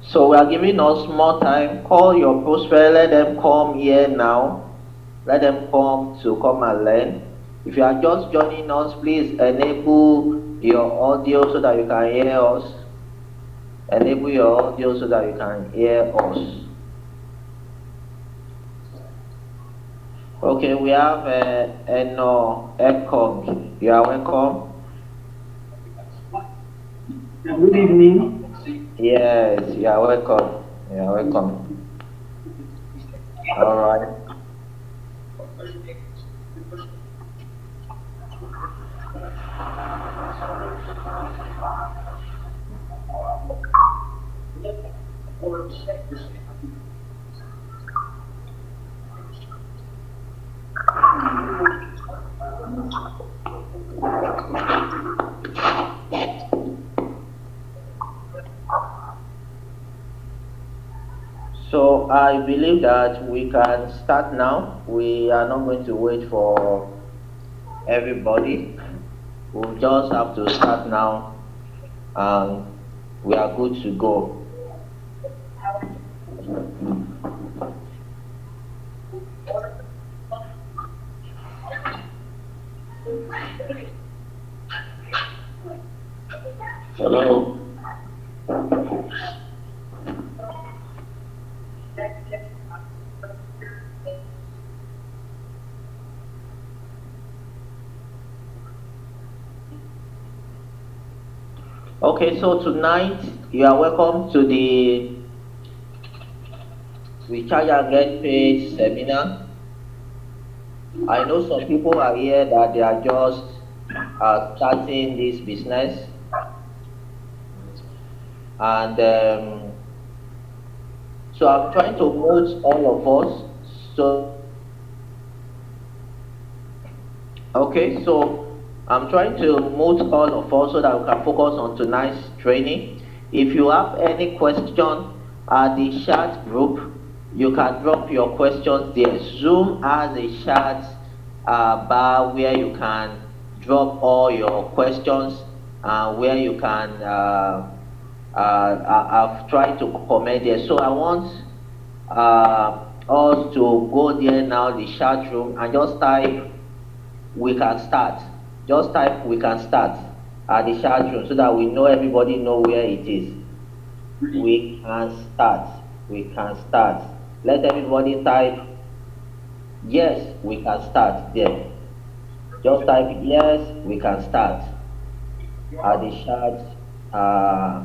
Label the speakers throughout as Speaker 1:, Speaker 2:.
Speaker 1: So we are giving us more time. Call your prospect, let them come here now. Let them come to come and learn. If you are just joining us, please enable your audio so that you can hear us. Enable your audio so that you can hear us. Okay, we have Eno Ekong. You are welcome.
Speaker 2: Good evening.
Speaker 1: Yes, you are welcome. You are welcome. All right. So I believe that we can start now. We are not going to wait for everybody. We just have to start now, and we are good to go.
Speaker 2: Hello.
Speaker 1: Okay, so tonight you are welcome to the Recharge and Get Paid seminar. I know some people are here that they are just starting this business, and so I'm trying to mold all of us. So okay, so I'm trying to mold all of us so that we can focus on tonight's training. If you have any question at the chat group, you can drop your questions there. Zoom has a chat bar where you can drop all your questions, where you can I've tried to comment there. So I want us to go there now, the chat room, and just type we can start. Just type we can start at the chat room so that we know everybody know where it is. We can start. We can start. Let everybody type yes, we can start there. Just type yes, we can start at the chat uh,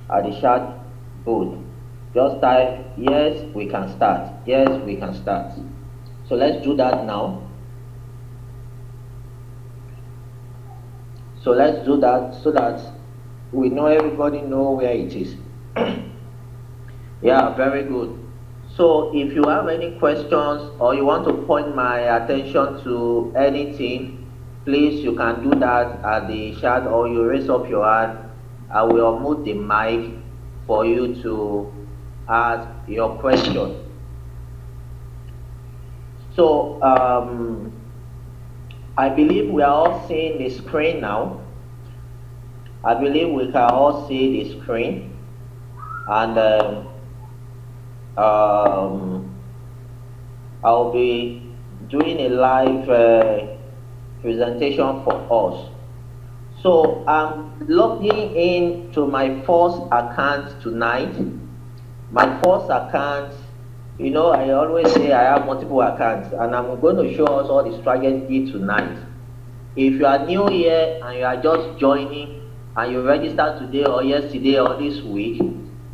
Speaker 1: at the chat booth. Just type yes, we can start. Yes, we can start. So let's do that now. So let's do that so that we know everybody know where it is. Yeah, very good. So if you have any questions or you want to point my attention to anything, please you can do that at the chat or you raise up your hand. I will mute the mic for you to ask your question. So I believe we are all seeing the screen now. I believe we can all see the screen, and um, I'll be doing a live presentation for us. So I'm logging in to my first account tonight. My first account, you know, I always say I have multiple accounts, and I'm going to show us all the strategy tonight. If you are new here and you are just joining and you registered today or yesterday or this week,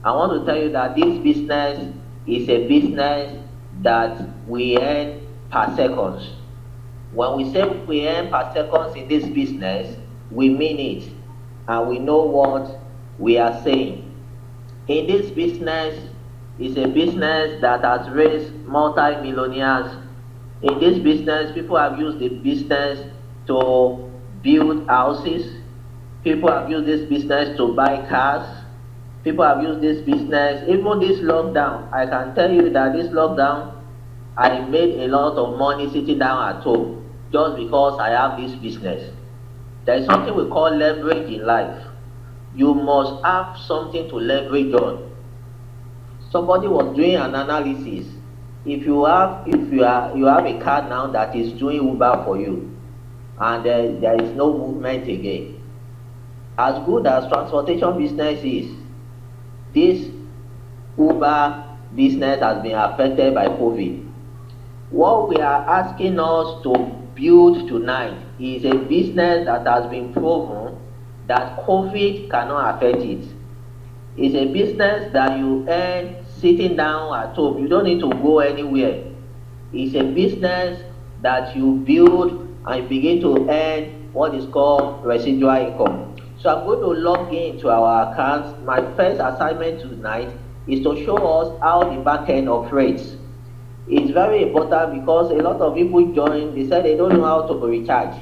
Speaker 1: I want to tell you that this business is a business that we earn per seconds. When we say we earn per seconds in this business, we mean it and we know what we are saying. In this business, is a business that has raised multi-millionaires. In this business, people have used the business to build houses. People have used this business to buy cars. People have used this business, even this lockdown. I can tell you that this lockdown, I made a lot of money sitting down at home just because I have this business. There is something we call leverage in life. You must have something to leverage on. Somebody was doing an analysis. If you have a car now that is doing Uber for you, and there is no movement again, as good as transportation business is, this Uber business has been affected by COVID. What we are asking us to build tonight is a business that has been proven that COVID cannot affect it. It's a business that you earn sitting down at home. You don't need to go anywhere. It's a business that you build and begin to earn what is called residual income. So I'm going to log into our accounts. My first assignment tonight is to show us how the backend operates. It's very important because a lot of people join, they say they don't know how to recharge.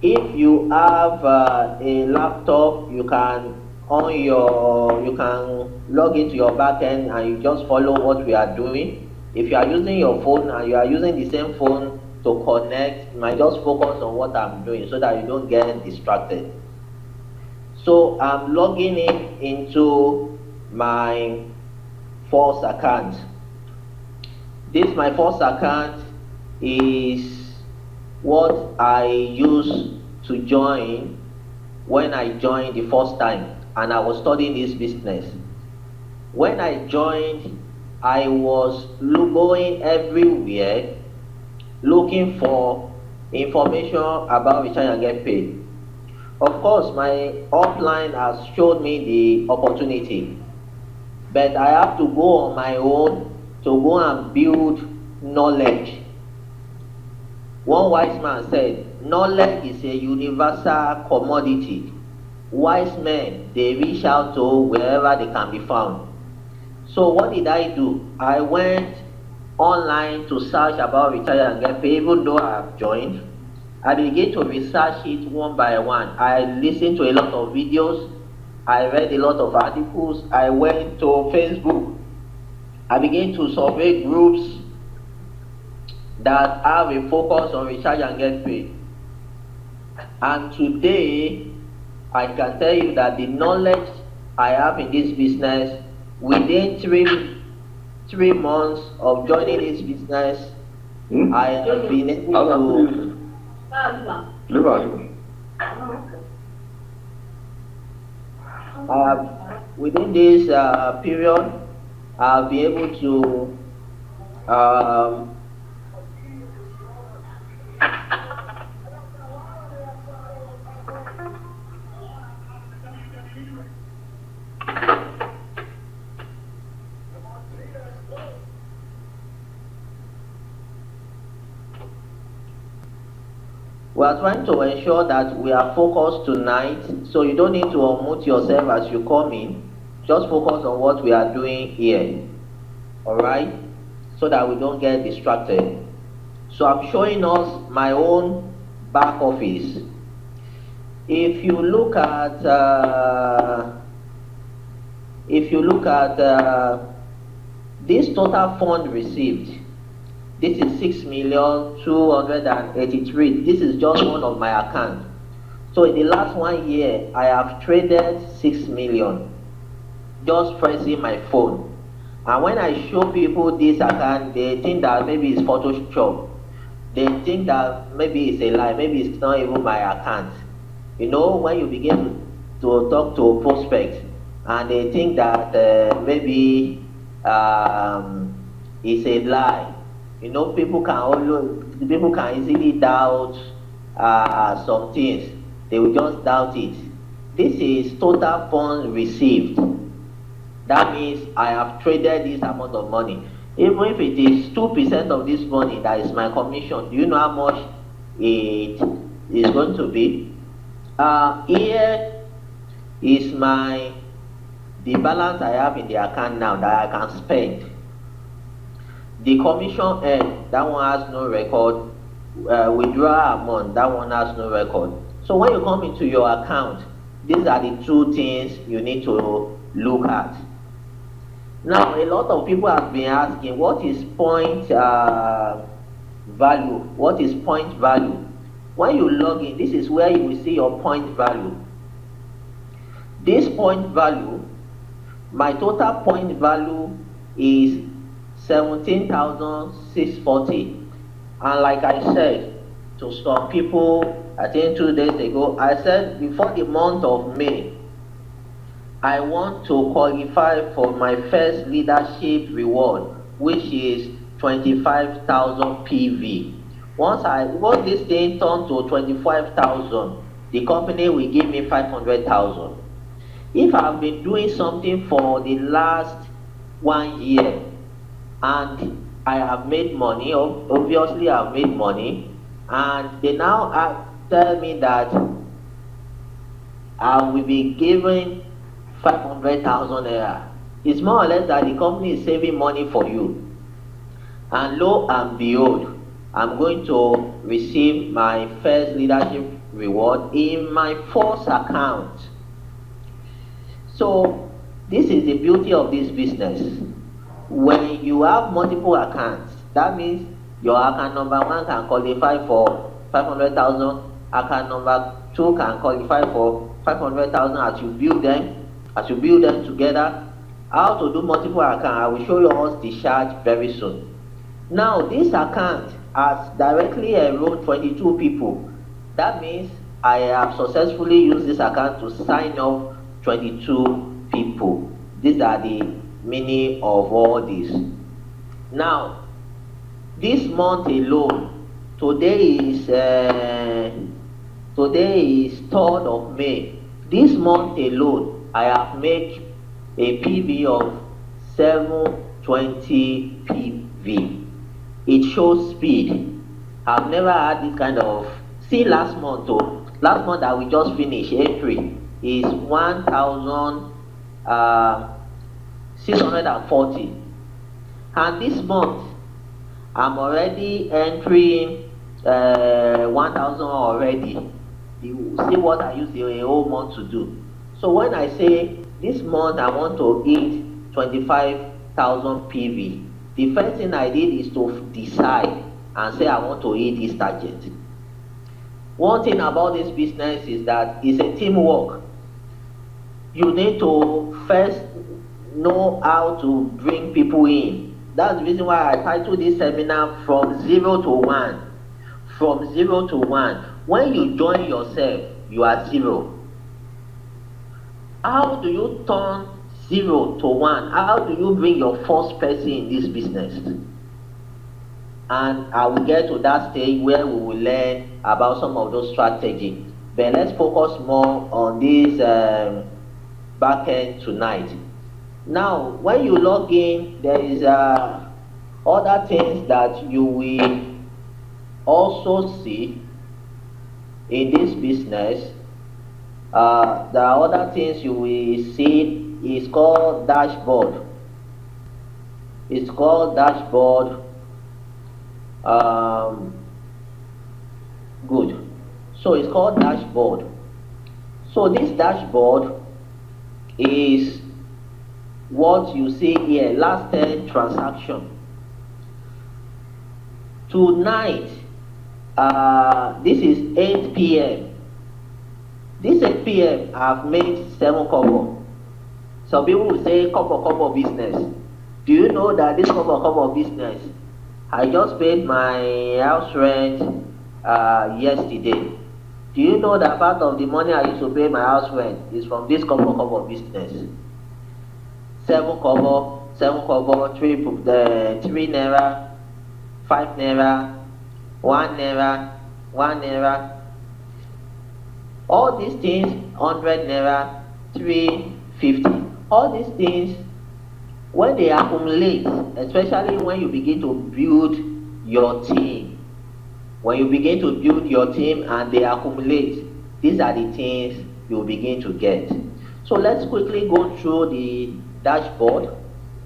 Speaker 1: If you have a laptop, you can log into your backend and you just follow what we are doing. If you are using your phone and you are using the same phone to connect, you might just focus on what I'm doing so that you don't get distracted. So I'm logging into my first account. My first account is what I used to join when I joined the first time and I was studying this business. When I joined, I was going everywhere looking for information about recharge and get paid. Of course, my offline has showed me the opportunity, but I have to go on my own to go and build knowledge. One wise man said, knowledge is a universal commodity. Wise men, they reach out to wherever they can be found. So what did I do? I went online to search about retire and get paid, even though I have joined. I began to research it one by one. I listened to a lot of videos. I read a lot of articles. I went to Facebook. I began to survey groups that have a focus on recharge and get paid. And today, I can tell you that the knowledge I have in this business, within three months of joining this business, I have been able to. Within this period, I'll be able to we are trying to ensure that we are focused tonight, so you don't need to unmute yourself as you come in. Just focus on what we are doing here, all right, so that we don't get distracted. So I'm showing us my own back office. If you look at this total fund received, this is 6,283,000. This is just one of my accounts. So in the last 1 year, I have traded 6 million just pressing my phone. And when I show people this account, they think that maybe it's Photoshop. They think that maybe it's a lie, maybe it's not even my account. You know, when you begin to talk to prospects and they think that maybe it's a lie. You know, people can easily doubt some things. They will just doubt it. This is total funds received. That means I have traded this amount of money. Even if it is 2% of this money, that is my commission. Do you know how much it is going to be? Here is the balance I have in the account now that I can spend. The commission earned, that one has no record. Withdrawal amount, that one has no record. So when you come into your account, these are the two things you need to look at. Now, a lot of people have been asking, what is point value? What is point value? When you log in, this is where you will see your point value. This point value My total point value is 17,640. And like I said to some people, I think 2 days ago, I said before the month of May, I want to qualify for my first leadership reward, which is 25,000 PV. Once this thing turns to 25,000, the company will give me 500,000. If I've been doing something for the last 1 year and I have made money, obviously I've made money, and they now tell me that I will be given 500,000 naira. It's more or less that the company is saving money for you. And lo and behold, I'm going to receive my first leadership reward in my first account. So this is the beauty of this business. When you have multiple accounts, that means your account number one can qualify for 500,000, account number two can qualify for 500,000 as you build them together. How to do multiple accounts, I will show you all the chart very soon. Now this account has directly enrolled 22 people. That means I have successfully used this account to sign up 22 people. These are the meaning of all this. Now, this month alone, today is 3rd of May. This month alone, I have made a PV of 720 PV. It shows speed. I've never had this kind of. See last month, last month that we just finished, April, is 1,640, and this month I'm already entering 1,000 already. You see what I used the whole month to do. So when I say this month I want to hit 25,000 PV, the first thing I did is to decide and say I want to hit this target. One thing about this business is that it's a teamwork. You need to first know how to bring people in. That's the reason why I titled this seminar From Zero to One. From zero to one. When you join yourself, you are zero. How do you turn 0 to 1? How do you bring your first person in this business? And I will get to that stage where we will learn about some of those strategies. But let's focus more on this backend tonight. Now, when you log in, there is other things that you will also see in this business. There are other things you will see. It's called dashboard. It's called dashboard. Good. So it's called dashboard. So this dashboard is what you see here. Last 10 transaction. Tonight, this is 8 p.m. This 8 p.m. I've made 7 kobo. Some people will say kobo business. Do you know that this kobo business, I just paid my house rent yesterday. Do you know that part of the money I used to pay my house rent is from this kobo business? 7 kobo, 3 naira, 5 naira, 1 naira, 1 naira. All these things, 100 naira, 350. All these things, when they accumulate, especially when you begin to build your team, when you begin to build your team and they accumulate, these are the things you begin to get. So let's quickly go through the dashboard.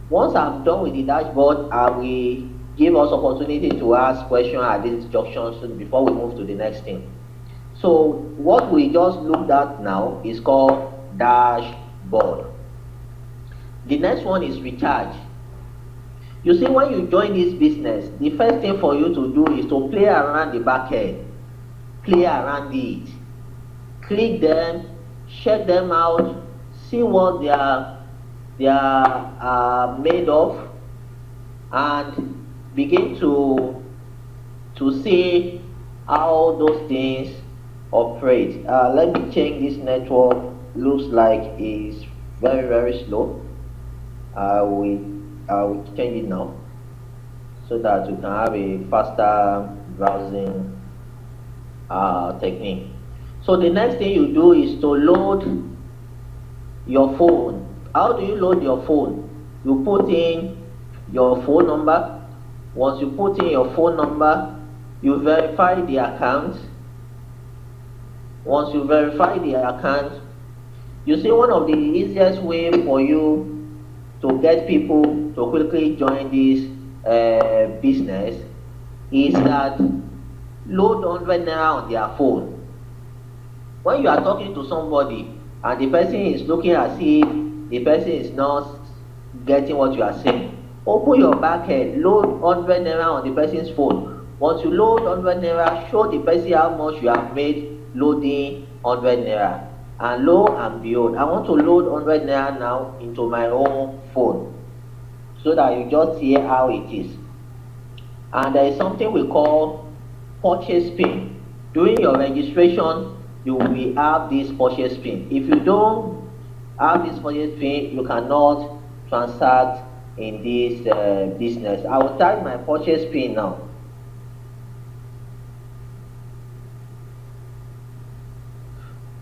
Speaker 1: Once I'm done with the dashboard, I will give us opportunity to ask questions at this junction before we move to the next thing. So what we just looked at now is called dashboard. The next one is recharge. You see, when you join this business, the first thing for you to do is to play around the back end. Play around it. Click them, check them out, see what they are they are made of, and begin to see how those things operate. Let me change this network. Looks like it's very slow. I will change it now so that we can have a faster browsing technique. So the next thing you do is to load your phone. How do you load your phone? You put in your phone number. Once you put in your phone number, you verify the account. Once you verify the account, you see one of the easiest way for you to get people to quickly join this business is that load 100 naira on their phone. When you are talking to somebody and the person is looking as if the person is not getting what you are saying, open your backend, load 100 naira on the person's phone. Once you load 100 naira, show the person how much you have made loading 100 naira. And lo and behold, I want to load 100 naira now into my own phone so that you just see how it is. And there is something we call purchase pin. During your registration, you will have this purchase pin. If you don't have this purchase pin, you cannot transact in this business. I will type my purchase pin now.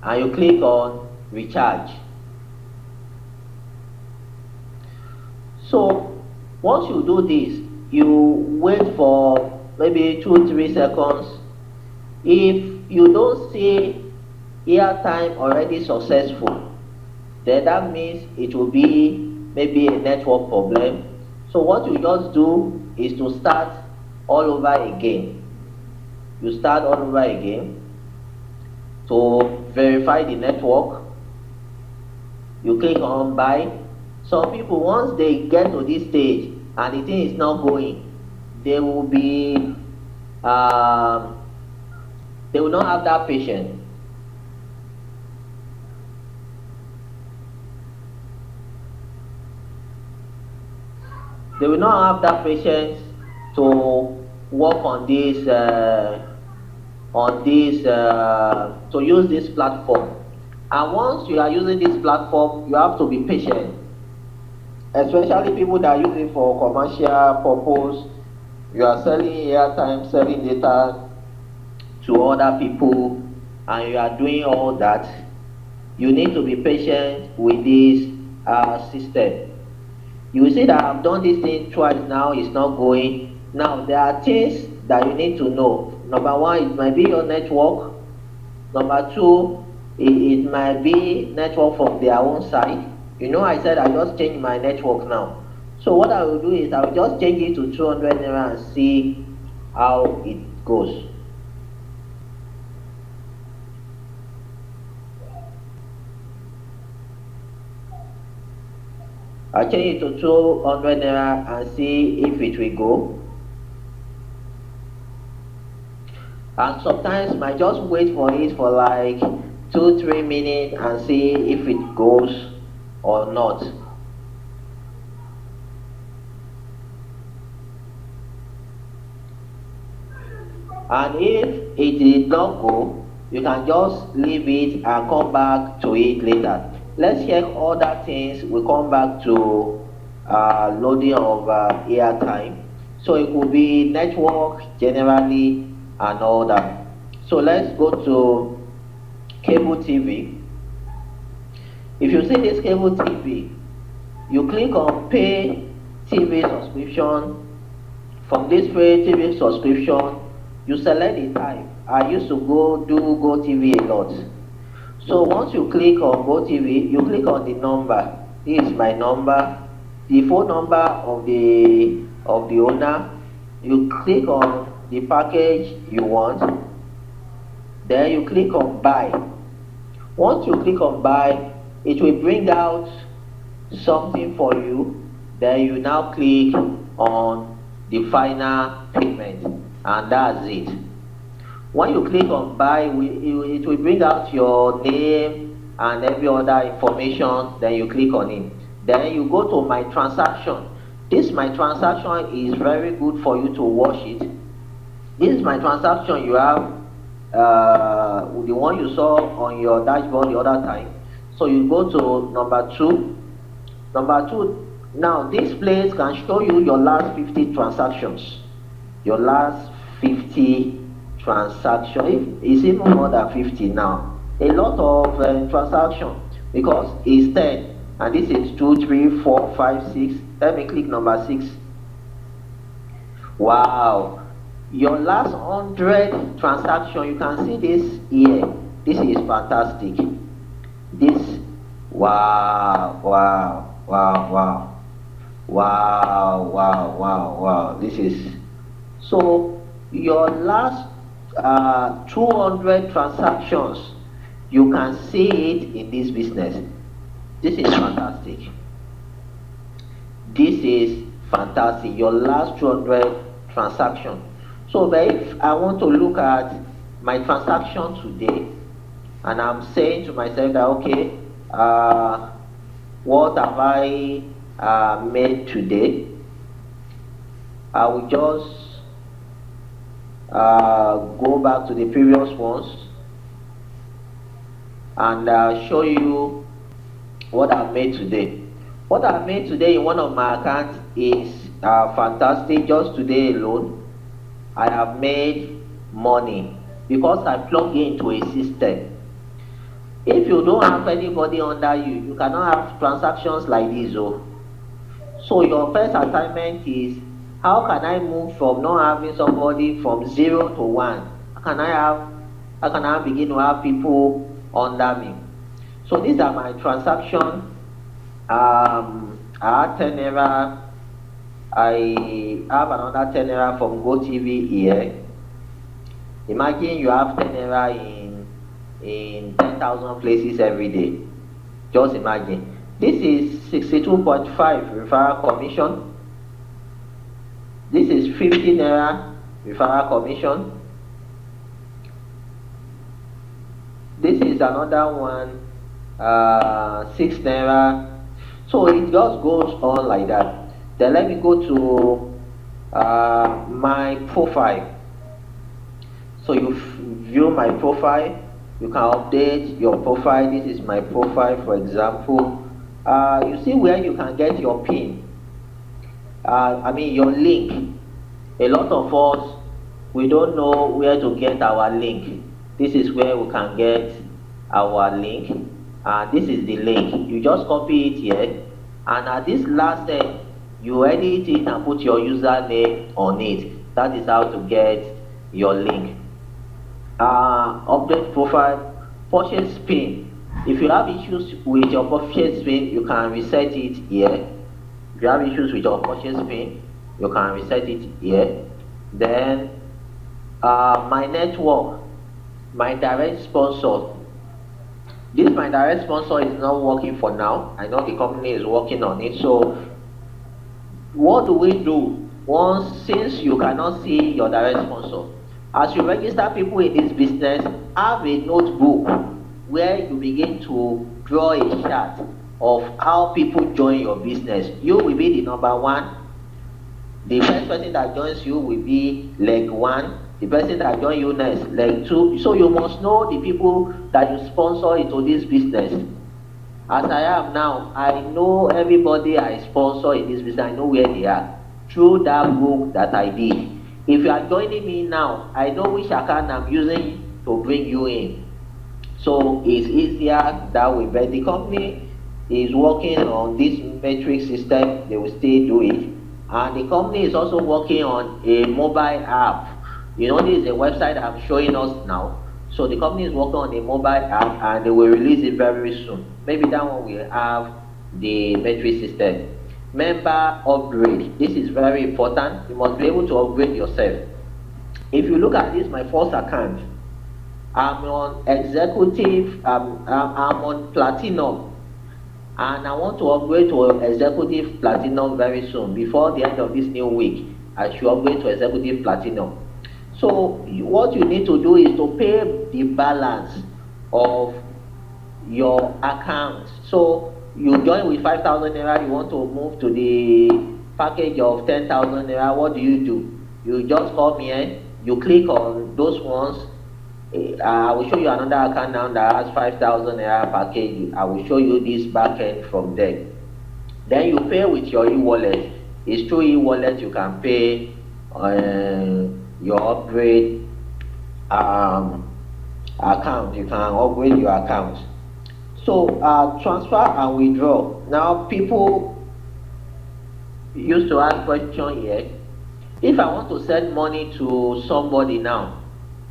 Speaker 1: And you click on recharge. So once you do this, you wait for maybe 2-3 seconds. If you don't see airtime already successful, then that means it will be maybe a network problem. So what you just do is to start all over again. You start all over again to verify the network. You click on buy. Some people, once they get to this stage and the thing is not going, they will be they will not have that patience. They will not have that patience to work on this to use this platform. And once you are using this platform, you have to be patient, especially people that use it for commercial purpose. You are selling airtime, selling data to other people, and you are doing all that. You need to be patient with this system. You will see that I've done this thing twice now, it's not going. Now there are things that you need to know. Number one, it might be your network. Number two, it might be network from their own side. You know, I said I just changed my network now. So what I will do is I will just change it to 200 naira and see how it goes. I'll change it to 200 naira and see if it will go. And sometimes might just wait for it for like 2-3 minutes and see if it goes or not. And if it did not go, you can just leave it and come back to it later. Let's check other things. We come back to loading of airtime. So it could be network generally and all that. So let's go to cable TV. If you see this cable TV, you click on pay TV subscription. From this pay TV subscription, you select the type. I used to do Go TV a lot. So once you click on Go TV, you click on the number. This is my number, the phone number of the owner. You click on the package you want. Then you click on buy. Once you click on buy, it will bring out something for you. Then you now click on the final payment, and that's it. When you click on buy, it will bring out your name and every other information. Then you click on it. Then you go to my transaction. This my transaction is very good for you to watch it. This is my transaction. You have the one you saw on your dashboard the other time. So you go to number two. Number two, now this place can show you your last 50 transactions. Your last 50 transactions. It's even more than 50 now. A lot of transaction because it's 10 and this is 2, 3, 4, 5, 6. Let me click number 6. Wow, your last 100 transaction, you can see this here. This is fantastic. This, wow, wow, wow, wow, wow, wow, wow, wow. This is so your last 200 transactions, you can see it in this business. This is fantastic. This is fantastic. Your last 200 transaction. So but if I want to look at my transaction today, and I'm saying to myself that okay, what have I made today? I will just go back to the previous ones and show you what I've made today. What I've made today in one of my accounts is fantastic. Just today alone, I have made money because I plug into a system. If you don't have anybody under you, you cannot have transactions like this. Oh. So your first assignment is how can I move from not having somebody from 0 to 1? How can I begin to have people under me? So these are my transactions. I had 10 naira. I have another 10 naira from GoTV here. Imagine you have 10 naira in 10,000 places every day. Just imagine. This is 62.5 referral commission. This is 50 naira referral commission. This is another one, 6 naira. So it just goes on like that. Then let me go to my profile. So you view my profile. You can update your profile. This is my profile, for example. You see where you can get your pin. Your link. A lot of us, we don't know where to get our link. This is where we can get our link. This is the link. You just copy it here. And at this last step, you edit it and put your username on it. That is how to get your link. Update profile, purchase pin. If you have issues with your purchase pin, you can reset it here. If you have issues with your purchase pin, you can reset it here. Then my network, my direct sponsor. This my direct sponsor is not working for now. I know the company is working on it. So what do we do since you cannot see your direct sponsor? As you register people in this business, have a notebook where you begin to draw a chart of how people join your business. You will be the number one. The first person that joins you will be leg 1. The person that joins you next, leg 2. So you must know the people that you sponsor into this business. As I am now, I know everybody I sponsor in this business. I know where they are through that book that I did. If you are joining me now, I know which account I'm using to bring you in. So it's easier that way. But the company is working on this metric system. They will still do it. And the company is also working on a mobile app. You know, this is a website I'm showing us now. So the company is working on a mobile app and they will release it very soon. Maybe that one will have the metric system. Member upgrade. This is very important. You must be able to upgrade yourself. If you look at this, my first account, I'm on executive, I'm on platinum. And I want to upgrade to executive platinum very soon. Before the end of this new week, I should upgrade to executive platinum. So what you need to do is to pay the balance of your account. So you join with 5,000 naira, you want to move to the package of 10,000 naira, what do? You just come here, you click on those ones. I will show you another account now that has 5,000 naira package. I will show you this backend from there. Then you pay with your e-wallet. It's through e-wallet you can pay your upgrade account. You can upgrade your account. So transfer and withdraw. Now people used to ask question here. If I want to send money to somebody now,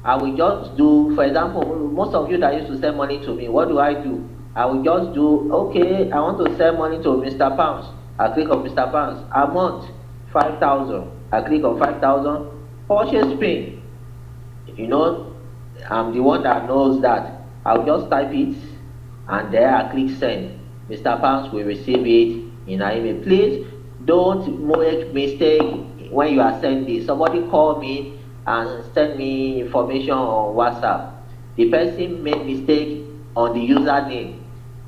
Speaker 1: I will just do, for example, most of you that used to send money to me, what do? I will just do, okay, I want to send money to Mr. Pounds. I click on Mr. Pounds. A month, 5,000. I click on 5,000. Purchase pin. You know, I'm the one that knows that. I'll just type it and there I click send. Mr. Pounds will receive it in an email. Please don't make mistake when you are sending. Somebody call me and send me information on WhatsApp. The person made mistake on the username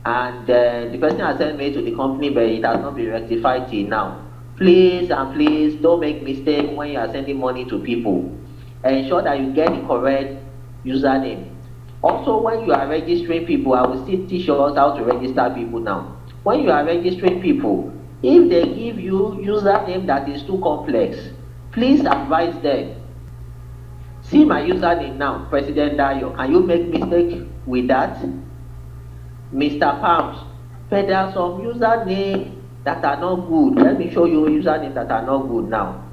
Speaker 1: and the person has sent me to the company but it has not been rectified till now. Please and please don't make mistake when you are sending money to people. Ensure that you get the correct username. Also, when you are registering people, I will still teach us how to register people now. When you are registering people, if they give you username that is too complex, please advise them. See my username now, President Dayo. Can you make mistake with that? Mr. Pounds. But there are some username that are not good. Let me show you username that are not good now.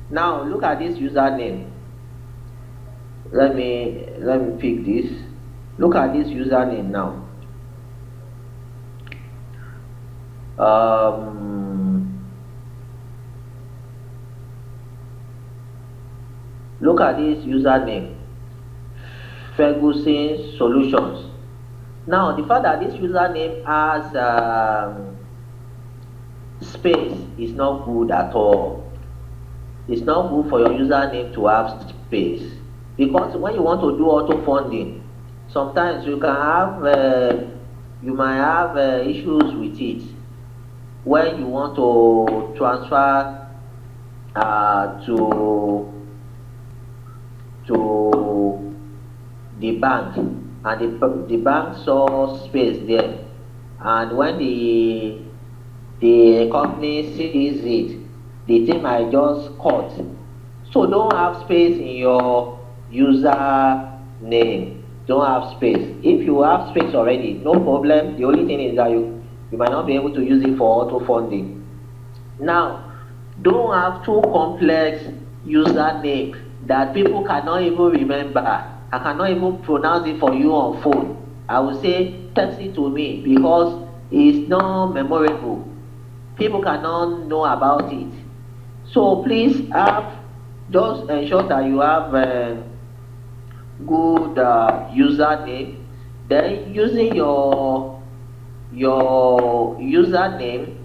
Speaker 1: Now look at this username. Let me pick this. Look at this username now. Look at this username, Ferguson Solutions. Now the fact that this username has space is not good at all. It's not good for your username to have space, because when you want to do auto funding, sometimes you can have you might have issues with it when you want to transfer to the bank and the bank saw space there, and when the company sees it, the thing might just cut. So don't have space in your user name. Don't have space. If you have space already, no problem. The only thing is that you might not be able to use it for auto funding. Now, don't have too complex username that people cannot even remember. I cannot even pronounce it for you on phone. I will say text it to me because it's not memorable. People cannot know about it. So please just ensure that you have good username. Then using your username,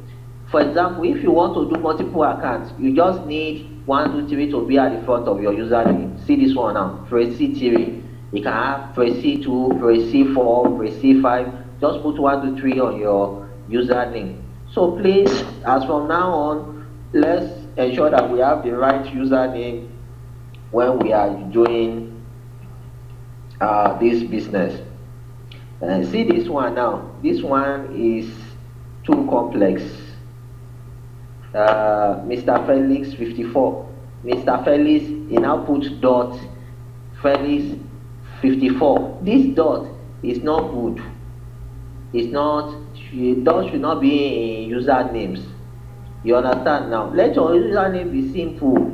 Speaker 1: for example, if you want to do multiple accounts, you just need 1, 2, 3 to be at the front of your username. See this one now, press C3. You can have press C2, press C4, press C5. Just put 1, 2, 3 on your username. So please, as from now on, let's ensure that we have the right username when we are doing this business. See this one now. This one is too complex. Mr. Felix 54. Mr. Felix in output dot Felix 54. This dot is not good. It's not. Dot should not be in usernames. You understand now? Let your username be simple.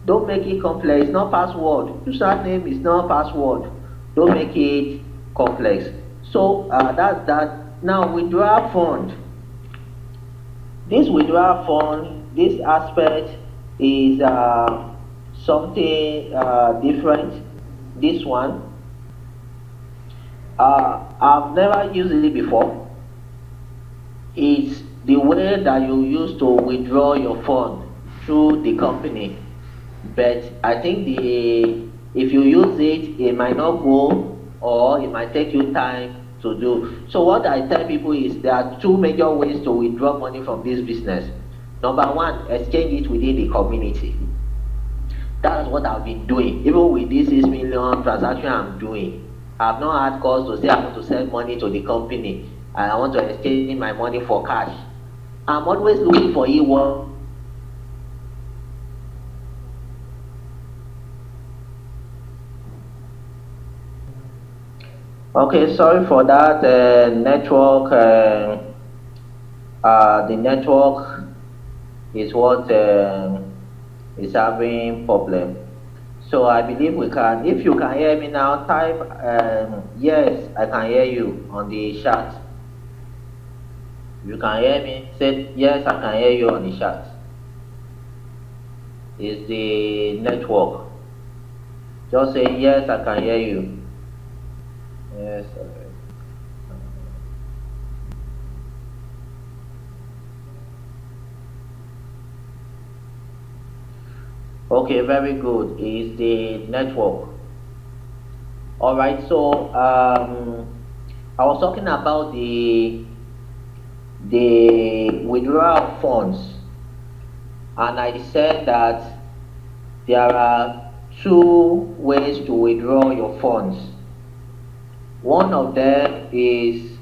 Speaker 1: Don't make it complex. It's not password. Username is not password. Don't make it complex. So that's that. Now withdrawal fund. This withdrawal fund, this aspect is something different. This one, I've never used it before. It's the way that you use to withdraw your fund through the company, but I think if you use it, it might not go or it might take you time to do. So what I tell people is there are two major ways to withdraw money from this business. Number one, exchange it within the community. That's what I've been doing. Even with this 6 million transaction I'm doing, I've not had calls to say I want to send money to the company and I want to exchange my money for cash. I'm always looking for e-wallet. Okay, sorry for that. Network. The network is what is having problem. So I believe we can. If you can hear me now, type yes, I can hear you on the chat. You can hear me. Say yes, I can hear you on the chat. It's the network. Just say yes, I can hear you. Yes. Okay. Okay, very good. It's the network. All right. So I was talking about the withdrawal of funds, and I said that there are two ways to withdraw your funds. One of them is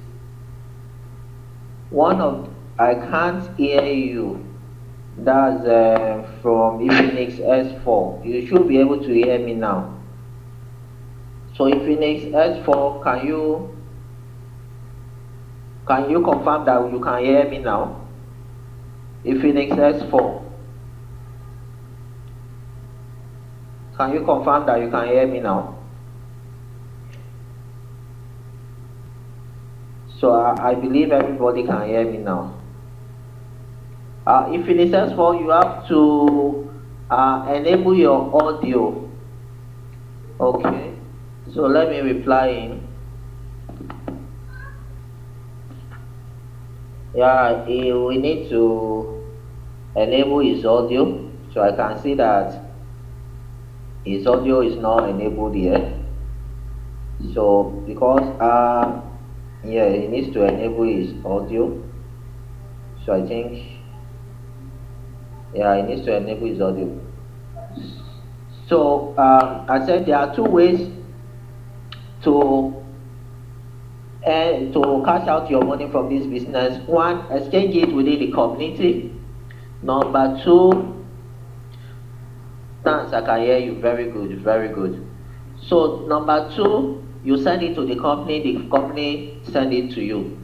Speaker 1: one of I can't hear you. That's from Infinix S4. You should be able to hear me now. So Infinix S4, can you confirm that you can hear me now? Infinix S4. Can you confirm that you can hear me now? So I believe everybody can hear me now. If it is S4, you have to enable your audio. Okay. So let me reply in. Yeah, we need to enable his audio. So I can see that his audio is not enabled yet. So because yeah, he needs to enable his audio. So I think yeah, he needs to enable his audio. So I said there are two ways to to cash out your money from this business. One, exchange it within the community. Number two, thanks, I can hear you. Very good, very good. So number two, you send it to the company send it to you,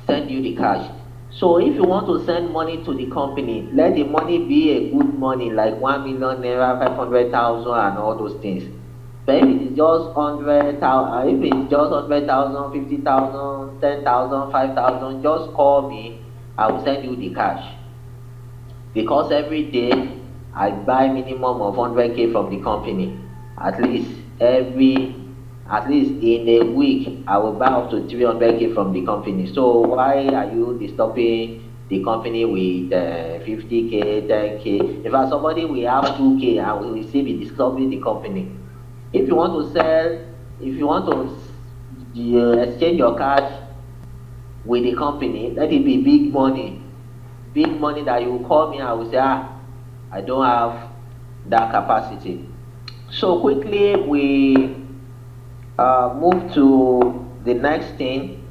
Speaker 1: send you the cash. So if you want to send money to the company, let the money be a good money like 1 million naira, 500,000 and all those things. But if it is just 100,000, if it is just 100,000, 50,000, 10,000, 5,000, just call me. I will send you the cash. Because every day I buy minimum of 100K from the company. At least at least in a week, I will buy up to 300K from the company. So why are you disturbing the company with 50K, 10K? In fact, somebody will have 2K and will still be disturbing the company. If you want to sell, if you want to exchange your cash with the company, let it be big money. Big money that you call me, I will say, I don't have that capacity. So quickly we move to the next thing,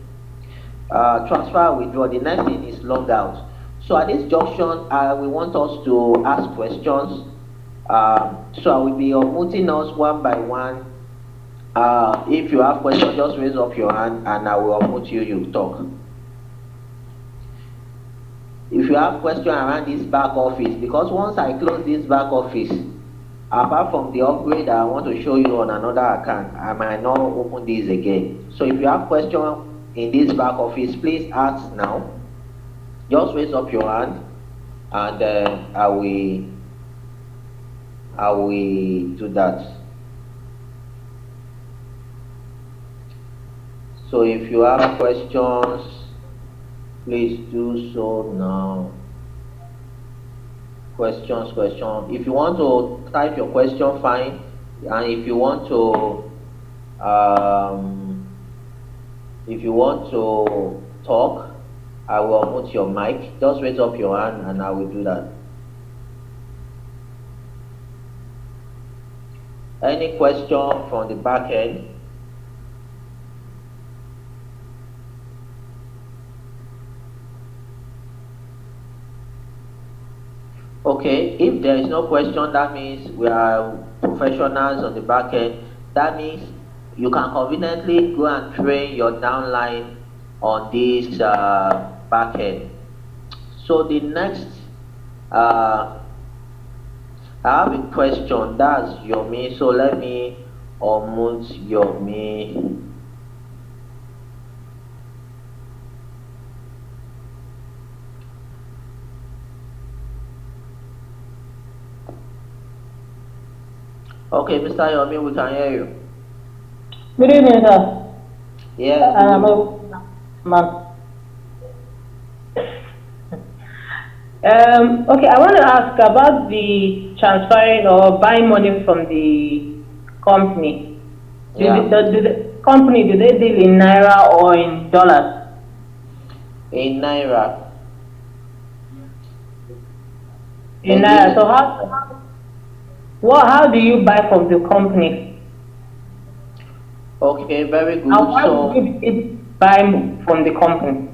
Speaker 1: transfer withdraw. The next thing is log out. So at this junction, we want us to ask questions. So I will be unmuting us one by one. If you have questions, just raise up your hand and I will unmute you, you talk. If you have questions around this back office, because once I close this back office, apart from the upgrade I want to show you on another account, I might not open this again. So if you have questions in this back office, please ask now. Just raise up your hand and I will do that. So if you have questions, please do so now. Questions. If you want to type your question, fine. And if you want to If you want to talk, I will unmute your mic. Just raise up your hand and I will do that. Any question from the back end? Okay, if there is no question, that means we are professionals on the back end. That means you can conveniently go and train your downline on this back end. So the next, I have a question. That's Yomi. So let me unmute Yomi. Okay, Mr. Yomi, we can hear you.
Speaker 3: Good evening, sir.
Speaker 1: Yes.
Speaker 3: Okay, I want to ask about the transferring or buying money from the company. Do the company, do they deal in Naira or in dollars?
Speaker 1: In Naira.
Speaker 3: In Naira. So how do you buy from the company?
Speaker 1: Okay, very good.
Speaker 3: And why would you buy from the company?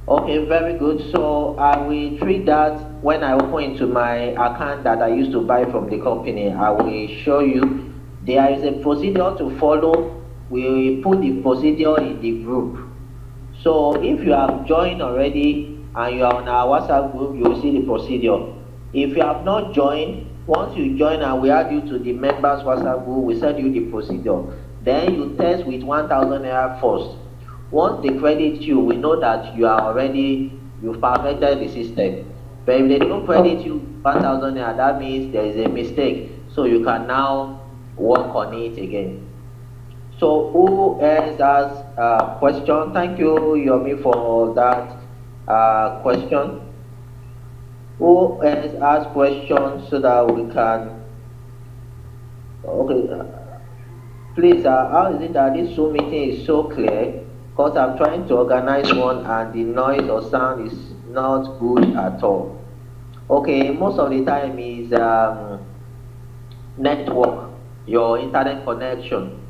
Speaker 1: Okay, very good. So I will treat that when I open into my account that I used to buy from the company. I will show you there is a procedure to follow. We will put the procedure in the group. So if you have joined already and you are on our WhatsApp group, you will see the procedure. If you have not joined, once you join and we add you to the members WhatsApp group, we send you the procedure. Then you test with 1,000 naira first. Once they credit you, we know that you've perfected the system. But if they don't credit you 1,000 naira, that means there is a mistake. So you can now work on it again. So who else has a question? Thank you, Yomi, for that question. Who else has questions so that we can? Okay, please. How is it that this Zoom meeting is so clear? Because I'm trying to organize one and the noise or sound is not good at all. Okay, most of the time is network, your internet connection.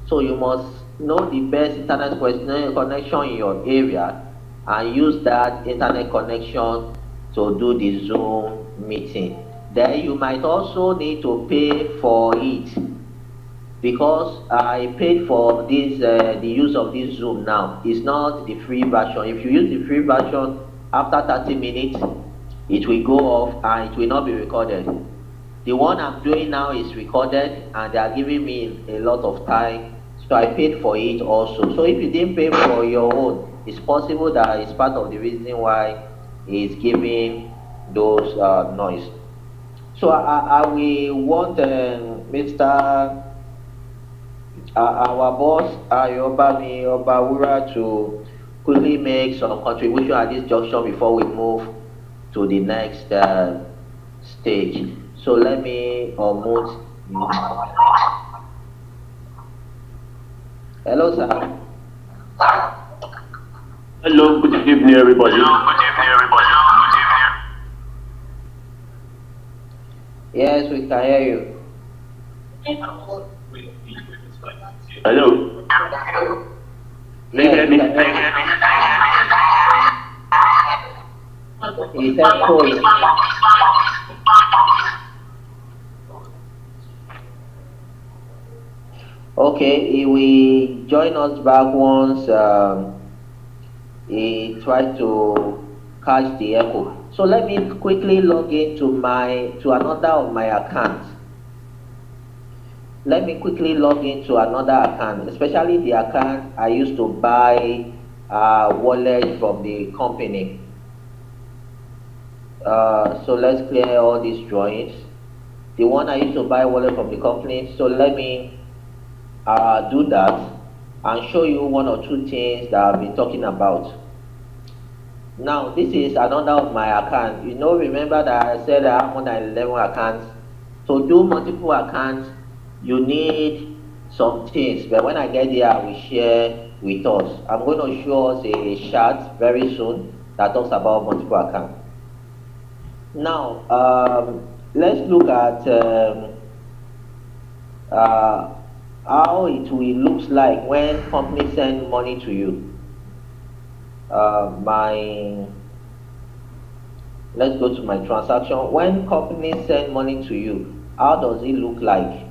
Speaker 1: So you must know the best internet connection in your area and use that internet connection to do the Zoom meeting. Then you might also need to pay for it because I paid for this the use of this Zoom now. It's not the free version. If you use the free version, after 30 minutes, it will go off and it will not be recorded. The one I'm doing now is recorded and they are giving me a lot of time, so I paid for it also. So if you didn't pay for your own, it's possible that it's part of the reason why it's giving those noise. So I will want Mr. Our boss Ayobami Obawura to quickly make some contribution at this junction before we move to the next stage. So let me unmute you. Hello, sir.
Speaker 2: Hello, good evening, everybody.
Speaker 1: Yes, we can hear you.
Speaker 2: Hello.
Speaker 1: Yes,
Speaker 2: Can you hear me?
Speaker 1: He said cool. Okay, he will join us back once he tries to catch the echo. So let me quickly log into another of my accounts. Let me quickly log into another account, especially the account I used to buy wallet from the company. So let's clear all these drawings. The one I used to buy wallet from the company. So let me do that and show you one or two things that I've been talking about. Now, this is another of my accounts. You know, remember that I said I have more than 11 accounts. To do multiple accounts, you need some things, but when I get there, I will share with us. I'm going to show us a chart very soon that talks about multiple accounts. Now, let's look at uh, how it will looks like when company send money to you. My Let's go to my transaction. When company send money to you, how does it look like?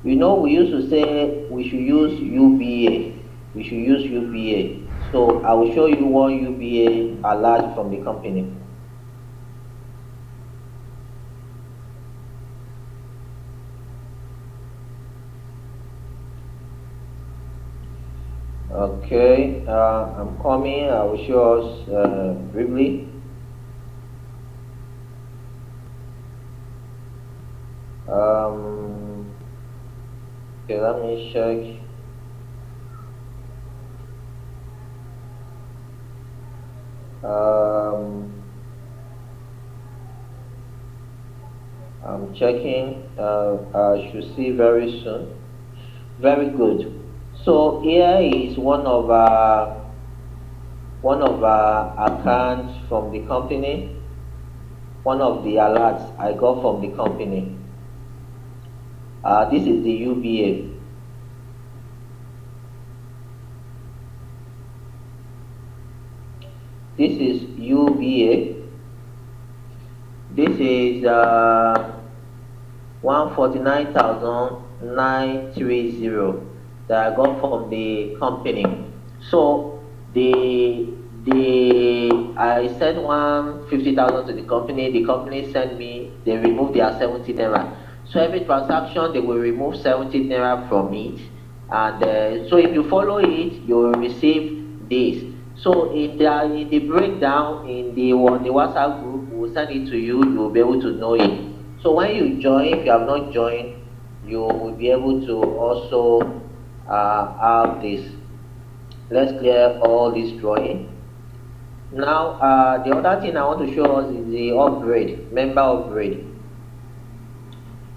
Speaker 1: You know, we used to say we should use UBA. We should use UBA. So I will show you one UBA alert from the company. Okay, I'm coming. I will show us briefly. Okay, let me check. I'm checking. I should see very soon. Very good. So here is one of our accounts from the company. One of the alerts I got from the company. This is the UBA. This is UBA. This is 149,930 that I got from the company. So I sent 150,000 to the company. The company sent me. They removed their 70 naira. So every transaction they will remove 70 naira from it, and so if you follow it, you will receive this. So in the breakdown in the WhatsApp group, we will send it to you. You will be able to know it. So when you join, if you have not joined, you will be able to also have this. Let's clear all this drawing. Now, the other thing I want to show us is the upgrade, member upgrade.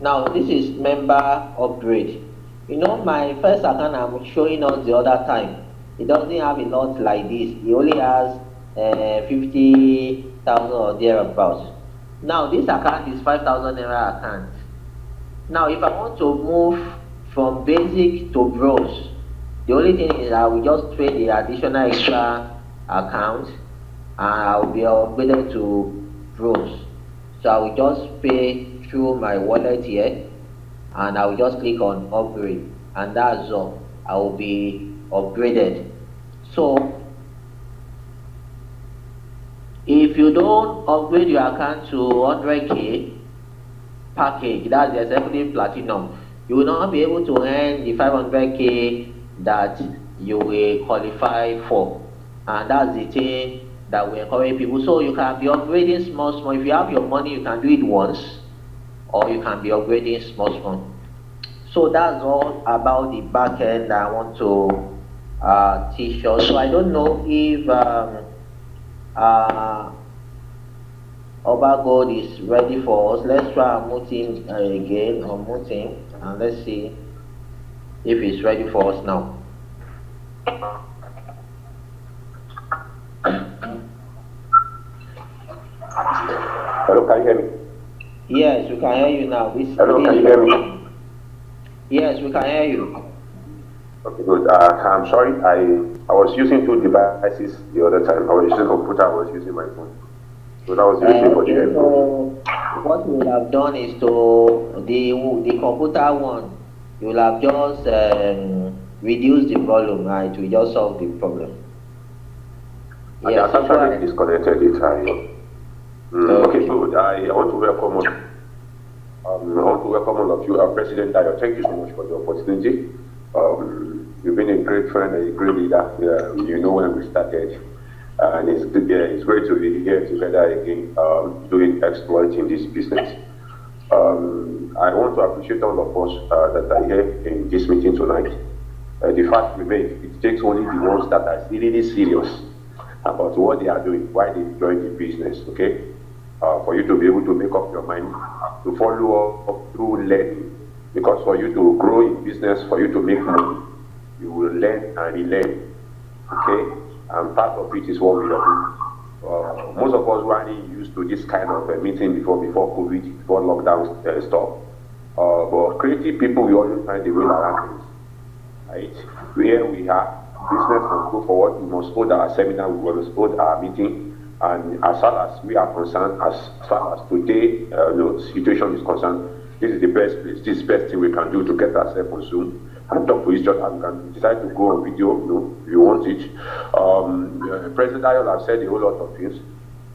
Speaker 1: Now, this is member upgrade. You know, my first account I'm showing us the other time, it doesn't have a lot like this. It only has 50,000 or thereabouts. Now, this account is 5,000 naira account. Now, if I want to move from basic to bros, the only thing is I will just trade the additional extra account and I will be upgraded to bros. So I will just pay through my wallet here and I will just click on upgrade, and that's all. I will be upgraded. So if you don't upgrade your account to 100k package, that's the executive platinum, you will not be able to earn the 500k that you will qualify for, and that's the thing that we encourage people. So you can be upgrading small. If you have your money, you can do it once, or you can be upgrading small. So that's all about the back end that I want to teach you. So I don't know if Oba God is ready for us. Let's try and mute him again, or mute him, and let's see if he's ready for us now.
Speaker 4: Hello, can you hear me?
Speaker 1: Yes, we can hear you now.
Speaker 4: Hello, can you hear me?
Speaker 1: Yes, we can hear you.
Speaker 4: Okay, good. I'm sorry, I was using two devices the other time. I was using computer, I was using my phone. So that was the reason for the
Speaker 1: So what we will have done is to the computer one, you will have just reduced the volume, right? We just solve the problem.
Speaker 4: I actually disconnected it. Okay, good. I want to welcome all of you. President Dayo, thank you so much for the opportunity. You've been a great friend and a great leader. You know when we started, and it's great to be here together again, doing exploit in this business. I want to appreciate all of us that are here in this meeting tonight. The fact remains, it takes only the ones that are really serious about what they are doing, why they join the business, okay? For you to be able to make up your mind to follow up through learning Because for you to grow in business, for you to make money, you will learn and relearn. Okay? And part of it is what we are doing. Most of us were used to this kind of meeting before COVID, before lockdown stopped. But creative people, we always find a way around things. Right? Here we are, business must go forward. We must hold our seminar, we must hold our meeting. And as far as we are concerned, as far as today the situation is concerned, this is the best place, this is the best thing we can do to get ourselves on Zoom and talk to each other. We can decide to go on video, if you want it. President Ayola has said a whole lot of things.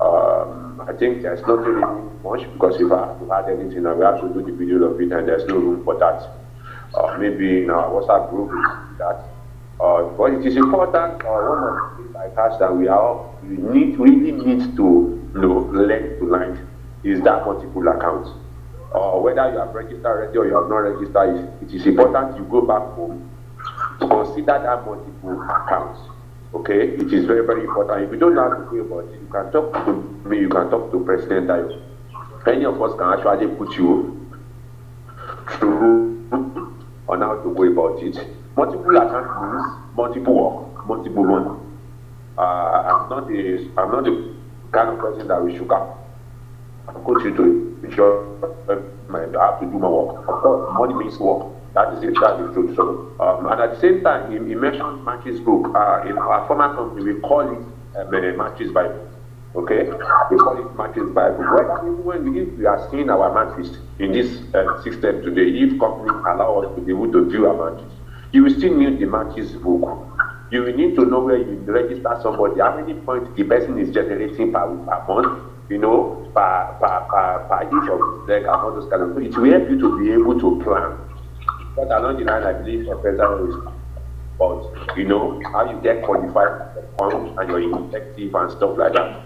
Speaker 4: I think there's not really much, because if I have to add anything, I will have to do the video of it, and there's no room for that. Maybe in our WhatsApp group is that. But it is important, one of the things like us that we really need to learn to learn is that multiple accounts. Whether you have registered already or you have not registered, it is important you go back home to consider that multiple accounts. Okay, it is very, very important. If you don't know how to go about it, you can talk to me, you can talk to President Dayo. Any of us can actually put you through on how to go about it. Multiple account means multiple work, multiple money. I'm not the kind of person that will sugar coach you to ensure I have to do my work. Of course, money means work. That is it, that's the truth. So, and at the same time, he mentioned Matches book. In our former company, we call it Matches Bible. Okay? We call it Matches Bible. If we are seeing our matches in this system today, if companies allow us to be able to view our matches, you will still need the matches book. You will need to know where you register somebody, how many points the person is generating per month, per each of his leg, and all those kind of things. It will help you to be able to plan. But along the line, I believe the president is about, how you get qualified and you're effective and stuff like that.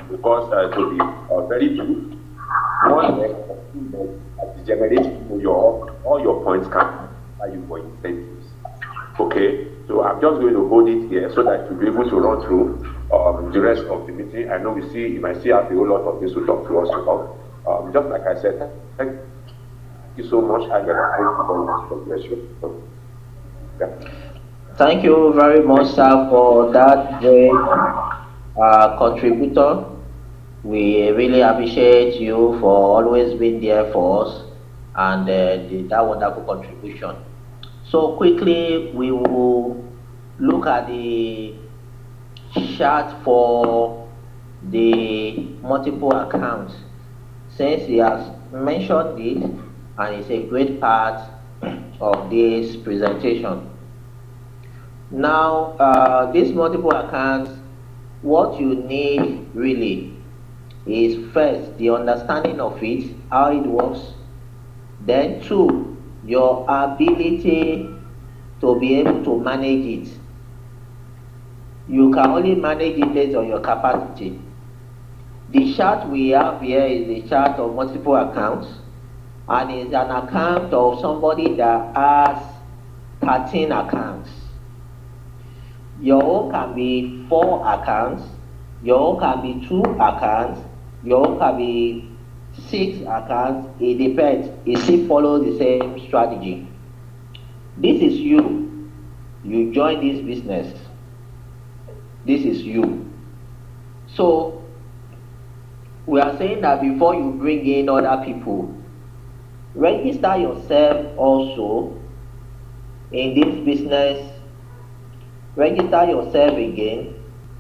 Speaker 4: Because to be very good, one leg or two legs is generating all your points can buy you for incentives. Okay, so I'm just going to hold it here so that you'll be able to run through the rest of the meeting. I know you might see a whole lot of things to talk to us about. Just like I said, thank you so much. I got a question.
Speaker 1: Thank you very much, sir, for that great contributor. We really appreciate you for always being there for us and that wonderful contribution. So quickly, we will look at the chart for the multiple accounts. Since he has mentioned it, and it's a great part of this presentation. Now, these multiple accounts, what you need really is first the understanding of it, how it works, then two, your ability to be able to manage it. You can only manage it based on your capacity. The chart we have here is the chart of multiple accounts, and it's an account of somebody that has 13 accounts. Your own can be 4 accounts, your own can be 2 accounts, your own can be 6 accounts. It depends. It still follows the same strategy. This is you. You join this business. This is you. So we are saying that before you bring in other people, register yourself also in this business. Register yourself again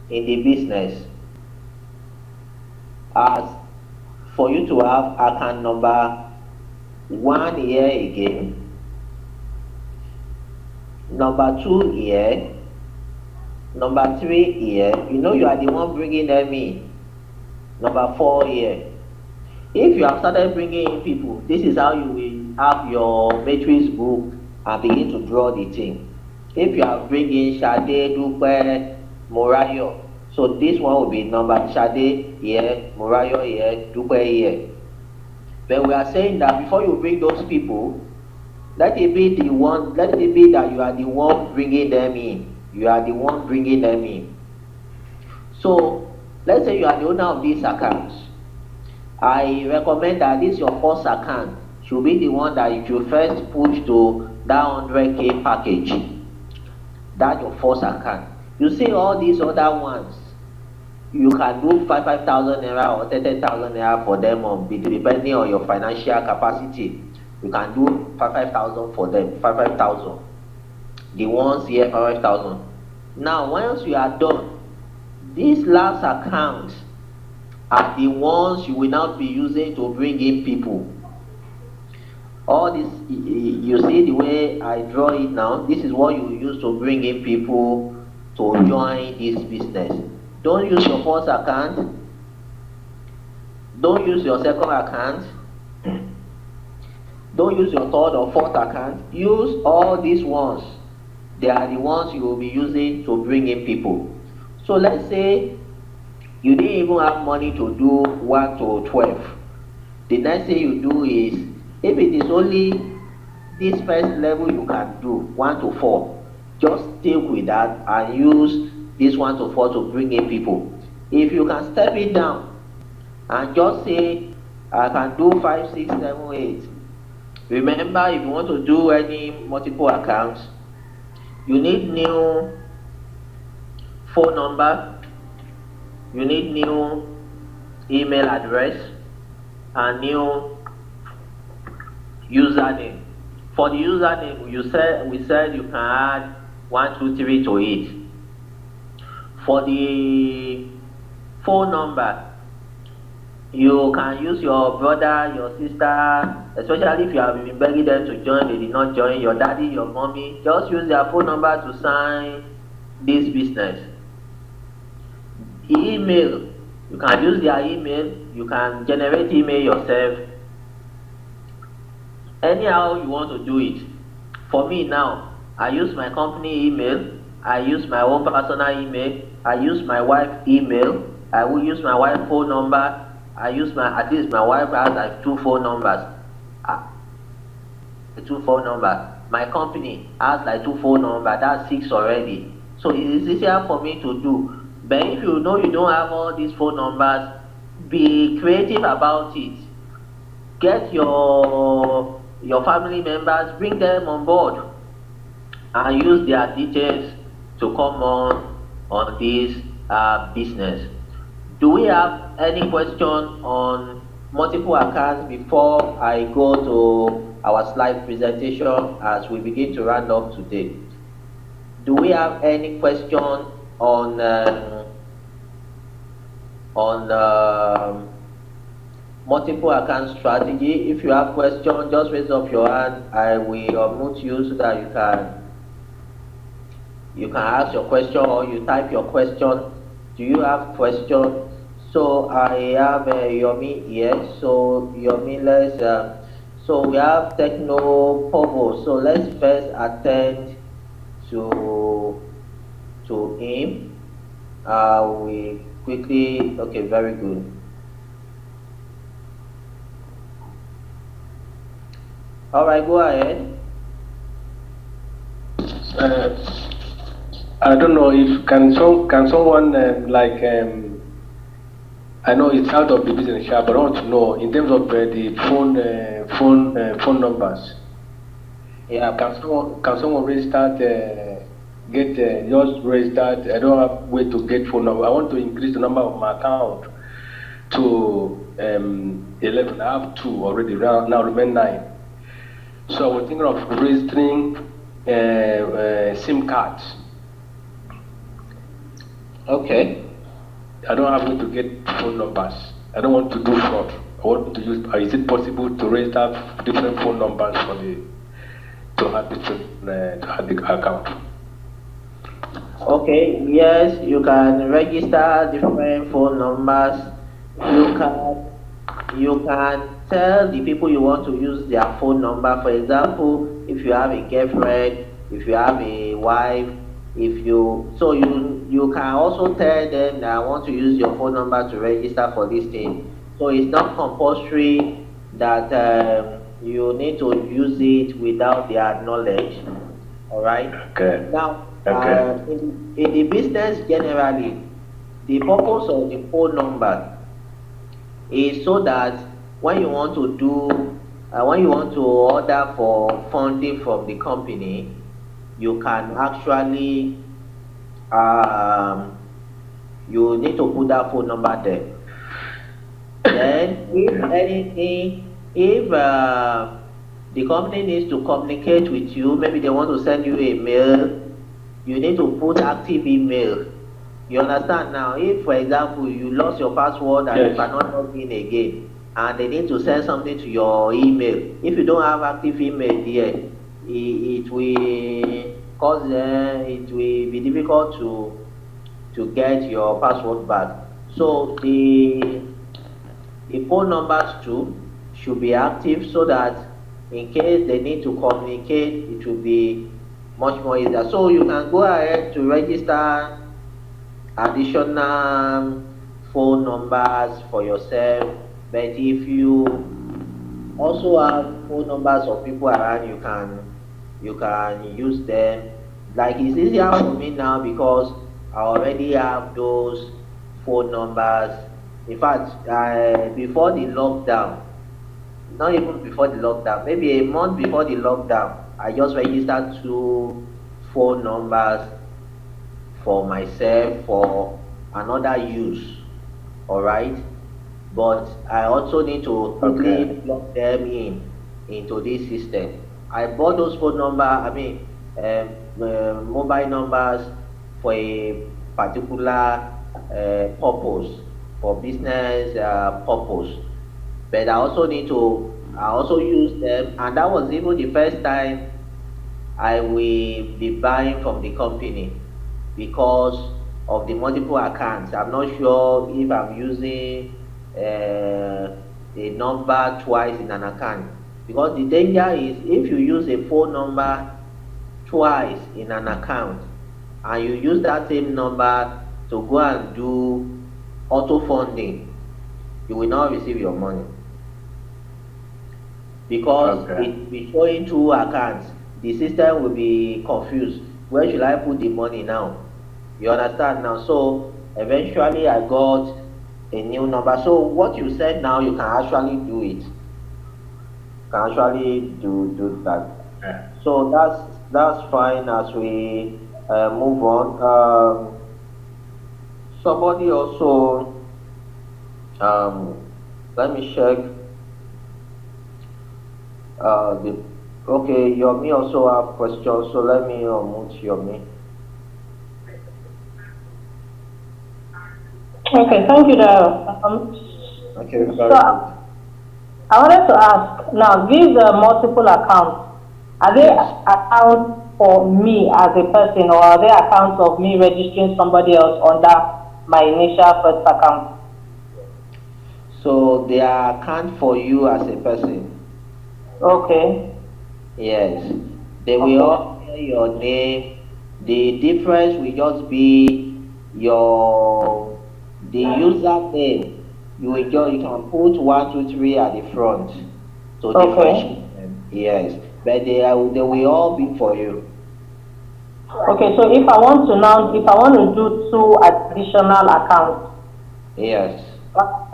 Speaker 1: in the business as for you to have account number 1 here again, number 2 here, number 3 here. You are the one bringing them in. Number 4 here. If you have started bringing in people, this is how you will have your matrix book and begin to draw the thing. If you are bringing Shade, Dupe, Morayo, so this one will be number Shade here, Morayo here, Dupe here. But we are saying that before you bring those people, let it be that you are the one bringing them in. You are the one bringing them in. So let's say you are the owner of these accounts, I recommend that this your first account should be the one that you should first push to that 100K package. That's your first account. You see all these other ones, you can do 5,000 naira or 30,000 naira for them depending on your financial capacity. You can do 5,000 for them, 5,000. The ones here, 5,000. Now, once you are done, these last accounts are the ones you will now be using to bring in people. All this, you see the way I draw it now, this is what you use to bring in people to join this business. Don't use your first account, don't use your second account, don't use your third or fourth account. Use all these ones. They are the ones you will be using to bring in people. So let's say you didn't even have money to do 1 to 12. The next thing you do is, if it is only this first level you can do, 1 to 4, just stick with that and use this 1 to 4 to bring in people. If you can step it down and just say, I can do 5, 6, 7, 8. Remember, if you want to do any multiple accounts, you need new phone number, you need new email address, and new username. For the username, we said you can add 1, 2, 3 to it. For the phone number, you can use your brother, your sister, especially if you have been begging them to join, they did not join, your daddy, your mommy, just use their phone number to sign this business. Email, you can use their email, you can generate email yourself. Anyhow you want to do it. For me now, I use my company email, I use my own personal email, I use my wife's email, I will use my wife's phone number, I use at least my wife has like 2 phone numbers. 2 phone numbers. My company has like 2 phone numbers, that's 6 already. So it is easier for me to do. But if you know you don't have all these phone numbers, be creative about it. Get your family members, bring them on board and use their details to come on this business. Do we have any question on multiple accounts before I go to our slide presentation as we begin to round up today? Do we have any question on multiple account strategy? If you have question, just raise up your hand. I will unmute you so that you can ask your question or you type your question. Do you have question? So I have Yomi here. So Yomi, so we have Techno Povo. So let's first attend to him. We quickly. Okay, very good. All right, go ahead.
Speaker 5: I don't know if can someone I know it's out of the business shop, but I want to know in terms of the phone numbers.
Speaker 1: Yeah.
Speaker 5: Can someone restart just restart? I don't have way to get phone number. I want to increase the number of my account to 11. I have 2 already. Now remain 9. So I was thinking of registering SIM cards.
Speaker 1: Okay.
Speaker 5: I don't have way to get phone numbers. I don't want to do fraud. I want to use. Is it possible to register different phone numbers to have the account?
Speaker 1: Okay. Yes, you can register different phone numbers. You can tell the people you want to use their phone number. For example, if you have a girlfriend, if you have a wife, you can also tell them that I want to use your phone number to register for this thing. So it's not compulsory that you need to use it without their knowledge. All right.
Speaker 5: Okay.
Speaker 1: Now,
Speaker 5: Okay.
Speaker 1: in the business generally, the purpose of the phone number is so that when you want to when you want to order for funding from the company, you can actually um, you need to put that phone number there. Then, if anything, if the company needs to communicate with you, maybe they want to send you a mail, you need to put active email. You understand now? If, for example, you lost your password and you
Speaker 5: Yes.
Speaker 1: cannot log in again, and they need to send something to your email, if you don't have active email there, it will cause it will be difficult to get your password back. So the phone numbers too should be active so that in case they need to communicate, it will be much more easier. So you can go ahead to register additional phone numbers for yourself. But if you also have phone numbers of people around, you can use them. Like it's easier for me now because I already have those phone numbers. In fact, before the lockdown, not even before the lockdown, maybe a month before the lockdown, I just registered two phone numbers for myself for another use. All right, but I also need to quickly
Speaker 5: Okay.
Speaker 1: plug them into this system. I bought those phone number, mobile numbers for a particular purpose, for business purpose. But I also use them, and that was even the first time I will be buying from the company because of the multiple accounts. I'm not sure if I'm using a number twice in an account because the danger is if you use a phone number twice in an account and you use that same number to go and do auto funding, you will not receive your money because
Speaker 5: Okay.
Speaker 1: it will be showing two accounts. The system will be confused. Where should I put the money now? You understand now? So eventually I got a new number. So what you said now, you can actually do it. You can actually do that.
Speaker 5: Yeah.
Speaker 1: So that's fine as we move on. Somebody also let me check the okay. Yomi also have questions, so let me unmute Yomi.
Speaker 3: Okay, thank you, Dayo.
Speaker 1: Okay,
Speaker 3: So
Speaker 1: very good.
Speaker 3: I wanted to ask now, these multiple accounts, are they
Speaker 1: Yes.
Speaker 3: accounts for me as a person, or are they accounts of me registering somebody else under my initial first account?
Speaker 1: So they are account for you as a person.
Speaker 3: Okay,
Speaker 1: Yes. They will
Speaker 3: okay,
Speaker 1: all bear your name. The difference will just be your the username. You can put 1, 2, 3 at the front to
Speaker 3: okay,
Speaker 1: differentiate them. Yes. But they will all be for you.
Speaker 3: okay. So if I want to do two additional accounts
Speaker 1: Yes.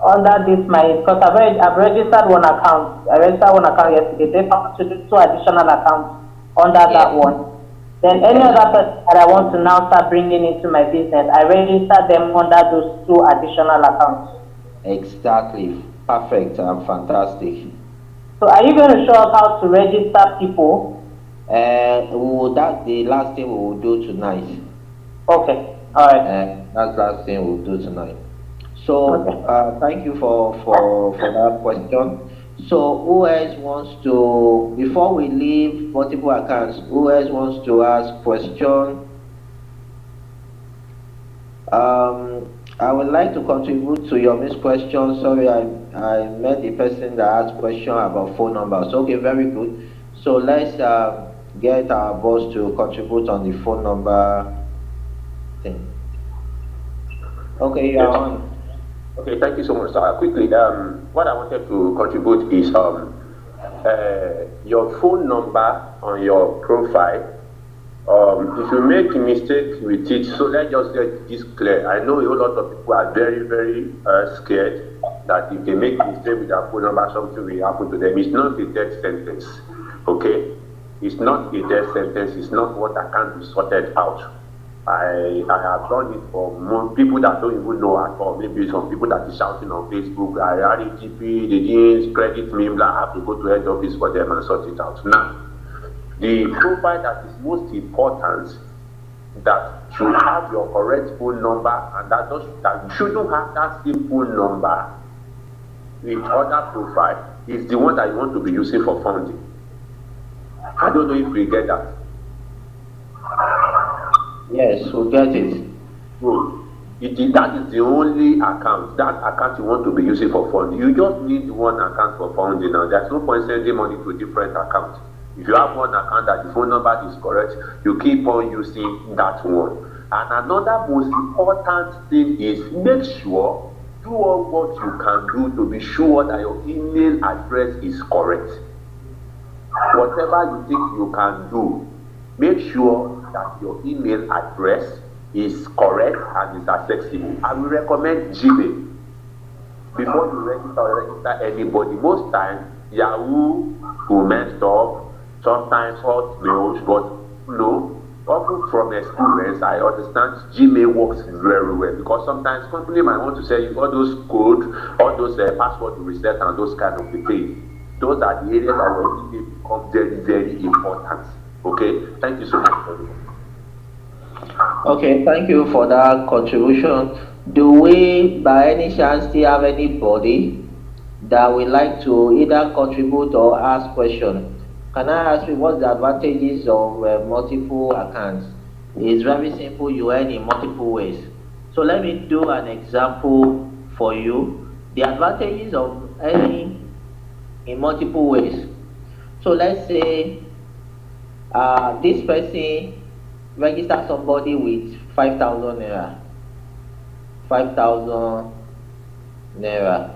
Speaker 3: under this my, because I've registered one account. I registered one account yesterday. So if I want to do two additional accounts under that
Speaker 1: Yes.
Speaker 3: one, then any
Speaker 1: Yes.
Speaker 3: other person that I want to now start bringing into my business, I register them under those two additional accounts.
Speaker 1: Exactly. Perfect and fantastic.
Speaker 3: So are you going to show us how to register people?
Speaker 1: That's the last thing we will do tonight.
Speaker 3: Okay, all right.
Speaker 1: That's the last thing we'll do tonight. So
Speaker 3: Okay.
Speaker 1: thank you for that question. So who else wants to, before we leave multiple accounts, who else wants to ask question? I would like to contribute to your missed question. Sorry, I met the person that asked question about phone numbers. Okay, very good. So let's get our boss to contribute on the phone number thing. Okay, you are
Speaker 4: Yes.
Speaker 1: on.
Speaker 4: Okay, thank you so much, sir. Quickly, what I wanted to contribute is your phone number on your profile If you make a mistake with it, so let's just get this clear. I know a whole lot of people are very, very scared that if they make a mistake with their phone number, something will happen to them. It's not a death sentence, okay? It's not a death sentence. It's not what I can't be sorted out. I have done it for more people that don't even know at all. Maybe some people that is shouting on Facebook, I RTP, they didn't credit me, blah, I have to go to head office for them and sort it out. Now, the profile that is most important, that should have your correct phone number, and that shouldn't have that same phone number with other profile, is the one that you want to be using for funding. I don't know if we get that.
Speaker 1: Yes, we get it.
Speaker 4: Good. That is the only account. That account you want to be using for funding. You just need one account for funding now. There's no point sending money to different accounts. If you have one account that the phone number is correct, you keep on using that one. And another most important thing is make sure, do all what you can do to be sure that your email address is correct. Whatever you think you can do, make sure that your email address is correct and is accessible. I will recommend Gmail before you register anybody. Most times, Yahoo will mess up, sometimes Hotmail, but no, often from experience, I understand Gmail works very well, because sometimes company might want to send you all those code, all those password reset and those kind of things. Those are the areas that will become very, very important. Okay, thank you so much for this.
Speaker 1: Okay, thank you for that contribution. Do we, by any chance, still have anybody that would like to either contribute or ask question? Can I ask you what's the advantages of multiple accounts? It's very simple. You earn in multiple ways. So let me do an example for you. The advantages of earning in multiple ways. So let's say this person register somebody with 5,000 naira. 5,000 naira.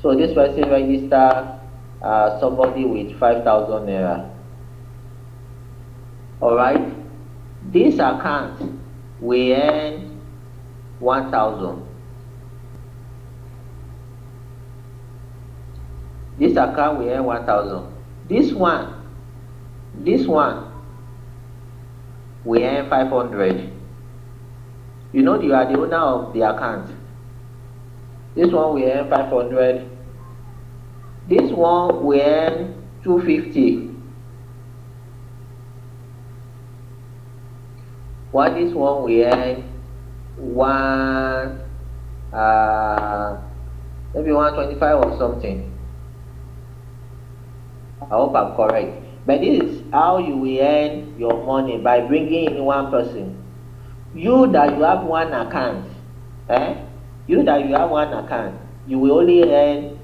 Speaker 1: So this person register somebody with 5,000 naira. Alright. This account will earn 1,000. This account will earn 1,000. This one will earn 500. You know you are the owner of the account. This one will earn 500. This one will earn 250. While this one will earn maybe 125 or something. I hope I'm correct. But this is how you will earn your money, by bringing in one person. You that you have one account, you that you have one account, you will only earn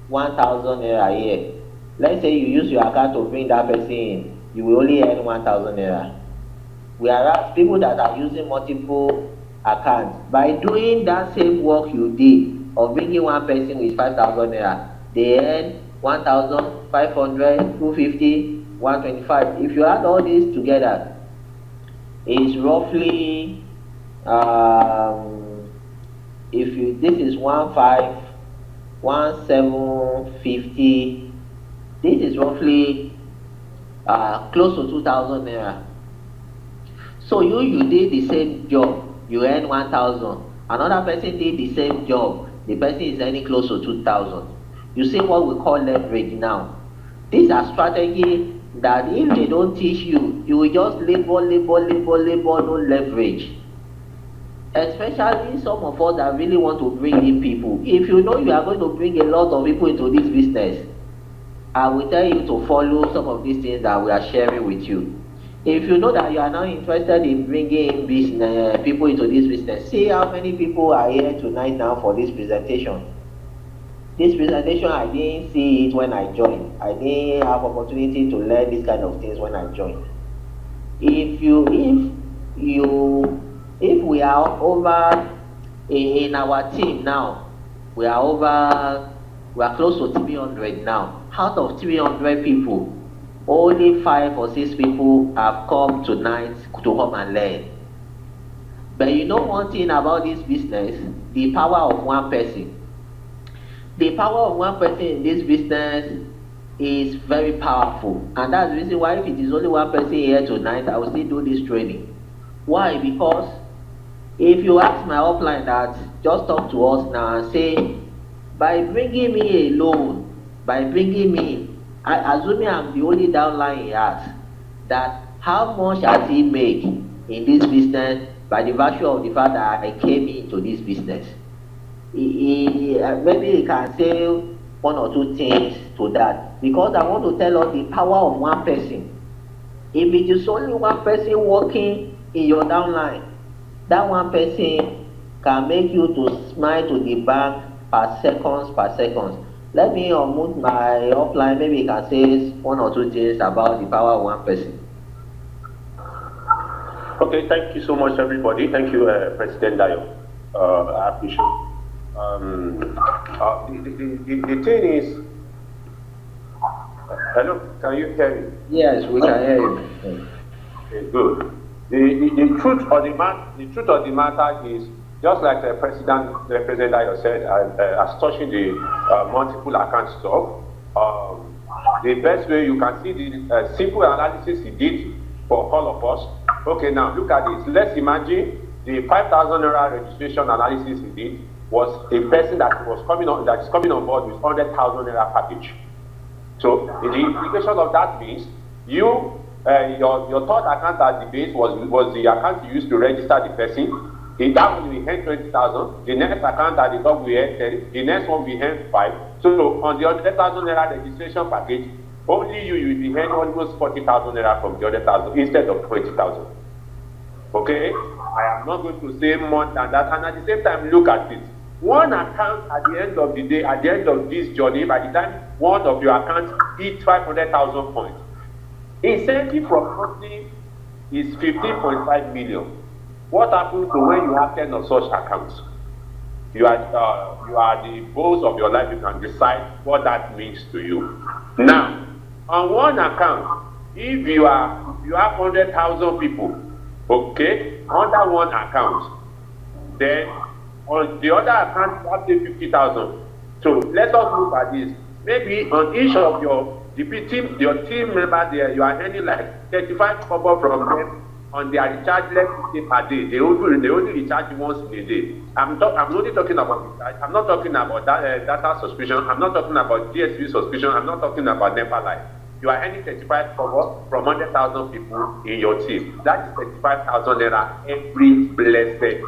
Speaker 1: 1,000 naira a year. Let's say you use your account to bring that person in, you will only earn 1,000 naira. Whereas people that are using multiple accounts, by doing that same work you did of bringing one person with 5,000 naira, they earn 1,500, 250, 125. If you add all these together, it's roughly this is 1,750. This is roughly close to 2,000 naira. So you did the same job, you earn 1,000. Another person did the same job, the person is earning close to 2,000. You see what we call leverage now. These are strategies that if they don't teach you, you will just labor, no leverage. Especially some of us that really want to bring in people. If you know you are going to bring a lot of people into this business, I will tell you to follow some of these things that we are sharing with you. If you know that you are not interested in bringing in business people into this business, see how many people are here tonight now for this presentation. This presentation, I didn't see it when I joined. I didn't have opportunity to learn these kind of things when I joined. If we are over in our team now, we are close to 300 now. Out of 300 people, only 5 or 6 people have come tonight to come and learn. But you know one thing about this business, the power of one person. The power of one person in this business is very powerful. And that's the reason why if it is only one person here tonight, I will still do this training. Why? Because if you ask my upline that just talk to us now and say, by bringing me a loan, by bringing me, assuming I'm the only downline he has, that how much has he make in this business by the virtue of the fact that I came into this business? Maybe he can say 1 or 2 things to that, because I want to tell us the power of one person. If it is only one person working in your downline, that one person can make you to smile to the bank per seconds. Let me unmute my upline, maybe he can say 1 or 2 things about the power of one person.
Speaker 4: Okay, thank you so much, everybody. Thank you, President Dayo. I appreciate it. The thing is, hello, can you hear me?
Speaker 1: Yes, we can hear you.
Speaker 4: Okay, good. The truth of the matter is, just like the President Dayo said, as touching the multiple account stuff, the best way you can see the simple analysis he did for all of us. Okay, now look at this. Let's imagine the 5,000 naira registration analysis he did was a person that is coming on board with 100,000 naira package. So the implication of that means your third account at the base was the account you used to register the person. In that one we earn 20,000. The next account at the top we earn 10. The next one we earn 5. So on the 100,000 naira registration package, only you will be earning almost 40,000 naira from the other 1,000 instead of 20,000. Okay, I am not going to say more than that. And at the same time, look at it. One account at the end of the day, at the end of this journey, by the time one of your accounts hits 500,000 points, incentive from company is 15.5 million. What happens to when you have 10 of such accounts? You are the boss of your life. You can decide what that means to you. Now, on one account, if you have 100,000 people, okay, under one account, then on the other account you have 50,000. So let us look at this. Maybe on each of your team members there, you are earning like 35 kobo from them on their recharge left per day. They only recharge once in a day. I'm only talking about recharge. I'm not talking about that, data subscription. I'm not talking about DSV subscription. I'm not talking about NEPA Life. You are earning 35 kobo from 100,000 people in your team. That is 35,000 naira every blessed day.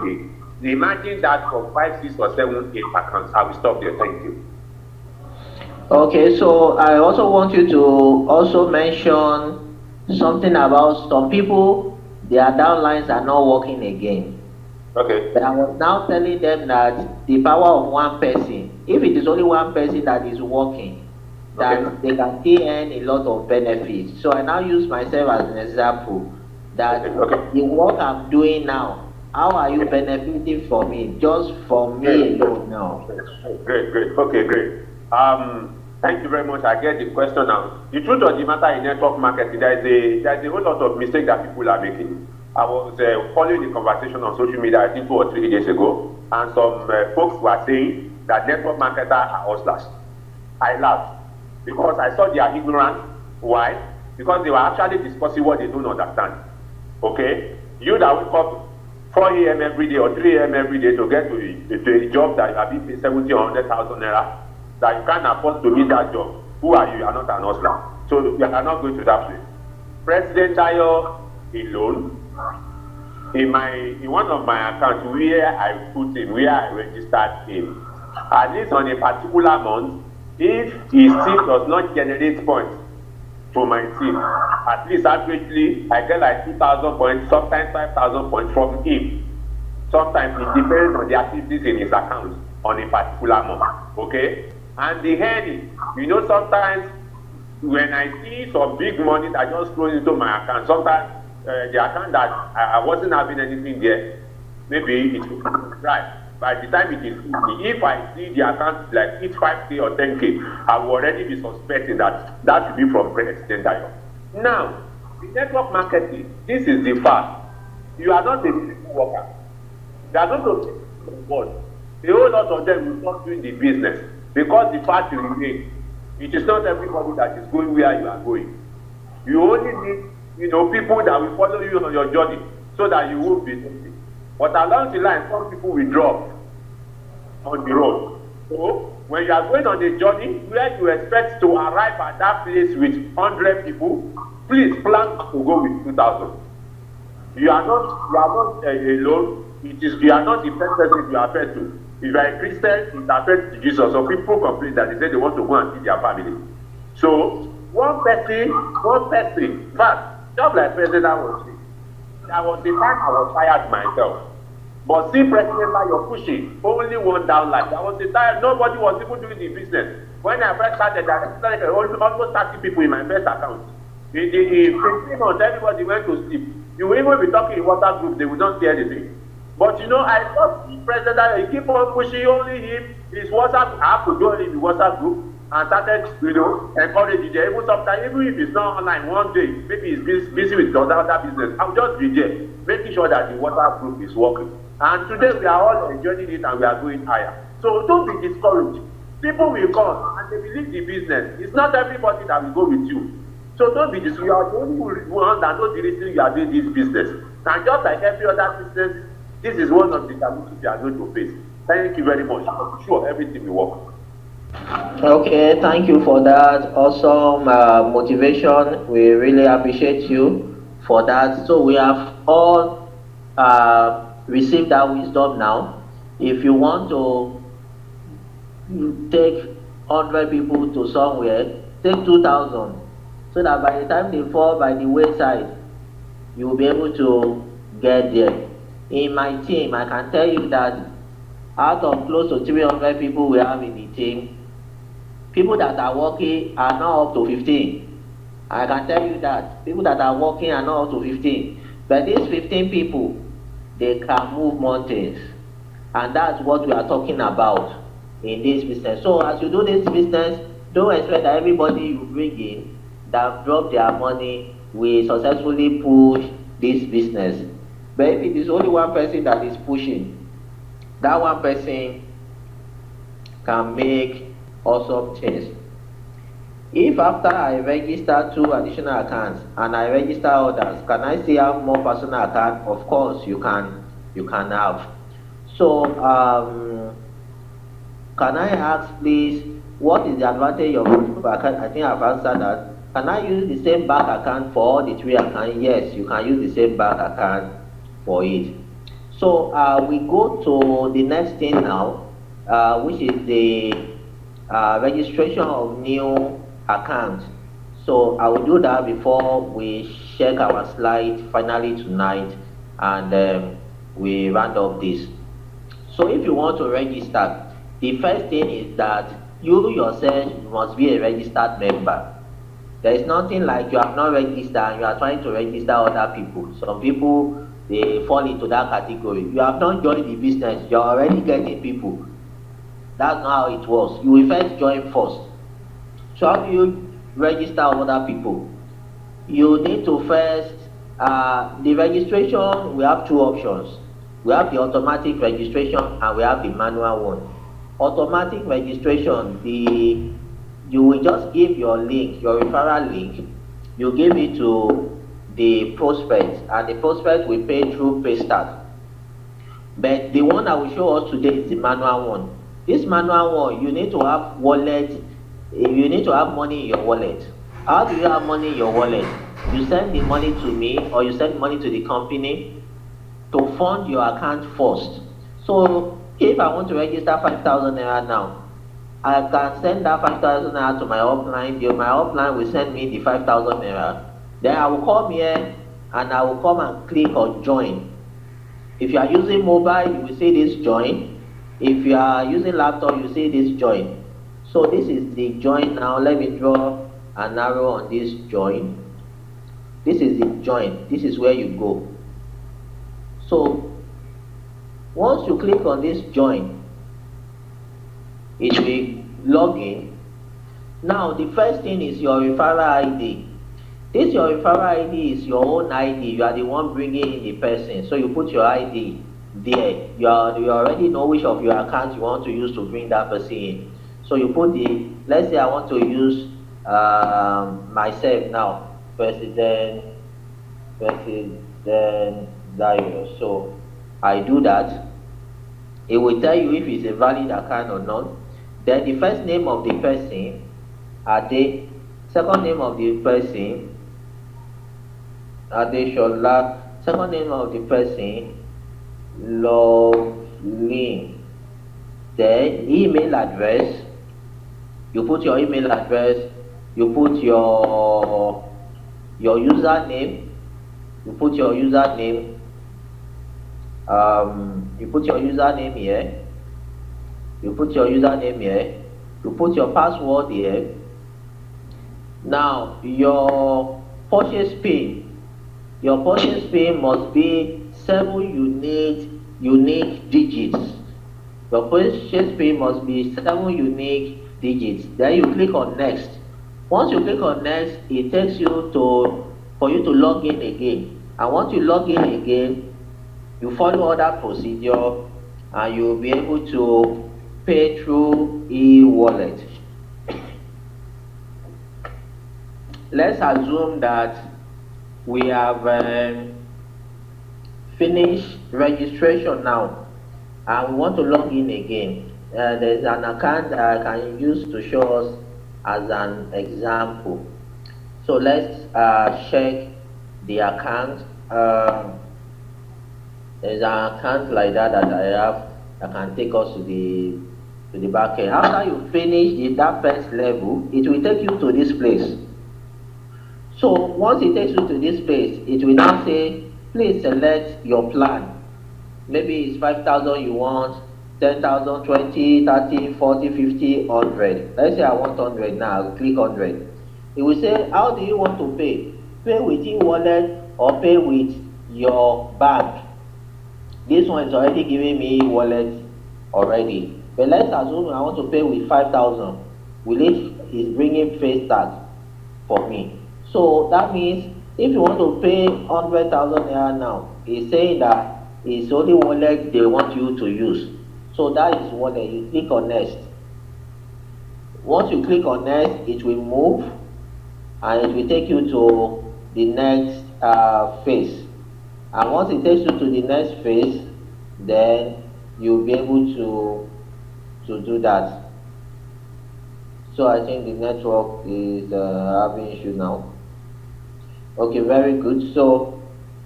Speaker 4: Imagine that from 5, 6, or 7, 8 accounts. I will stop there. Thank you.
Speaker 1: Okay, so I also want you to also mention something about some people, their downlines are not working again.
Speaker 4: Okay.
Speaker 1: But I was now telling them that the power of one person, if it is only one person that is working, that they can still earn a lot of benefits. So I now use myself as an example that the work I'm doing now, how are you benefiting from it? Just from me alone now.
Speaker 4: Great. Okay, great. Thank you very much. I get the question now. The truth of the matter in network marketing, there is a whole lot of mistakes that people are making. I was following the conversation on social media, I think 2 or 3 days ago, and some folks were saying that network marketers are hustlers. I laughed because I saw their ignorance. Why? Because they were actually discussing what they don't understand. Okay? You that wake up 4 a.m. every day or 3 a.m. every day to get to a job that you have been paid 70 or 100,000 naira, that you can't afford to meet that job. Who are you? You are not an hustler. So you are not going to that place. President Dayo alone, in one of my accounts where I put him, where I registered him, at least on a particular month, if his team does not generate points to my team, at least averagely I get like 2,000 points, sometimes 5,000 points from him. Sometimes it depends on the activities in his account on a particular month. Okay? And the earning, sometimes when I see some big money that just flows into my account, sometimes the account that I wasn't having anything there, maybe it will right. By the time it is, if I see the account like it's 5K or 10K, I will already be suspecting that should be from President Dayo. Now, the network marketing, this is the fact. You are not a physical worker. They are going to take you on board. A whole lot of them will start doing the business because the fact remains. It is not everybody that is going where you are going. You only need, people that will follow you on your journey so that you won't be lonely. But along the line, some people will drop on the road. So when you are going on a journey where you expect to arrive at that place with 100 people, please plan to go with 2,000. You are not alone. You are not the first person you affect to. If you are a Christian, it affects Jesus. Some people complain that they say they want to go and feed their family. So one person, in fact, just like President was saying, there was the time I was tired myself. But see, President, you're pushing only one down line. There was the time nobody was even doing the business. When I first started, I started almost 30 people in my first account. In 15 months, everybody went to sleep. You will even be talking in WhatsApp group, they will not see anything. But I thought the president, he keep on pushing only him, his WhatsApp, I have to join in the WhatsApp group and started, encouraging there. Even sometimes, even if it's not online one day, maybe he's busy with other business, I'll just be there, making sure that the WhatsApp group is working. And today we are all enjoying it and we are going higher. So don't be discouraged. People will come and they believe the business. It's not everybody that will go with you. So don't be discouraged. You are the only one that knows the reason you are doing this business. And just like every other business, this is one of the challenges you are going to face. Thank you very much. I'm sure everything will work.
Speaker 1: Okay, thank you for that awesome motivation. We really appreciate you for that. So we have all received that wisdom now. If you want to take 100 people to somewhere, take 2,000, so that by the time they fall by the wayside, you will be able to get there. In my team, I can tell you that out of close to 300 people we have in the team, people that are working are now up to 15. I can tell you that people that are working are now up to 15. But these 15 people, they can move mountains. And that's what we are talking about in this business. So as you do this business, don't expect that everybody you bring in that drop their money will successfully push this business. But if it is only one person that is pushing, that one person can make awesome change. If after I register 2 additional accounts and I register others, can I still have more personal accounts? Of course, you can have. So, can I ask please, what is the advantage of multiple account? I think I've answered that. Can I use the same bank account for all the 3 accounts? Yes, you can use the same bank account for it. So we go to the next thing now, which is the registration of new accounts. So I will do that before we check our slide finally tonight, and we round up this. So if you want to register, the first thing is that you yourself must be a registered member. There is nothing like you have not registered and you are trying to register other people. Some people, they fall into that category. You have not joined the business, you are already getting people. That's not how it works. You will first join first. So how do you register other people? You need to first, the registration, we have 2 options. We have the automatic registration and we have the manual one. Automatic registration, you will just give your link, your referral link, you give it to the prospect, and the prospect will pay through Paystack. But the one I will show us today is the manual one. This manual one, you need to have wallet, you need to have money in your wallet. How do you have money in your wallet? You send the money to me or you send money to the company to fund your account first. So if I want to register 5,000 naira now, I can send that 5,000 naira to my upline. My upline will send me the 5,000 naira. Then I will come here and I will come and click on join. If you are using mobile, you will see this join. If you are using laptop, you see this join. So this is the join now. Let me draw an arrow on this join. This is the join. This is where you go. So once you click on this join, it will log in. Now the first thing is your referral ID. This your referral ID is your own ID. You are the one bringing in the person. So you put your ID there. You already know which of your accounts you want to use to bring that person in. So you put the, let's say I want to use myself now, President Dayo. So I do that. It will tell you if it's a valid account or not. Then the first name of the person, Ade. Second name of the person, Adeshola. Second name of the person, Lovely. Then email address. You put your email address. You put your username. You put your username. You put your username here. You put your username here. You put your password here. Now your purchase pin. Your purchase pin must be 7 unique digits. Your purchase pin must be 7 unique digits. Then you click on next. Once you click on next, it takes you for you to log in again. And once you log in again, you follow all that procedure and you'll be able to pay through e-wallet. Let's assume that we have finished registration now and we want to log in again. There's an account that I can use to show us as an example. So let's check the account. There's an account like that I have that can take us to the back end. After you finish that first level, it will take you to this place. So once it takes you to this place, it will now say, please select your plan. Maybe it's 5,000 you want, 10,000, 20, 30, 40, 50, 100. Let's say I want 100 now, I'll click 100. It will say, how do you want to pay? Pay with e-wallet or pay with your bank? This one is already giving me e-wallet already. But let's assume I want to pay with 5,000. Will it is bringing Paystack for me? So that means if you want to pay 100,000 naira now, it's saying that it's only wallet they want you to use. So that is wallet. You click on next. Once you click on next, it will move and it will take you to the next phase. And once it takes you to the next phase, then you'll be able to do that. So I think the network is having issue now. Okay, very good. So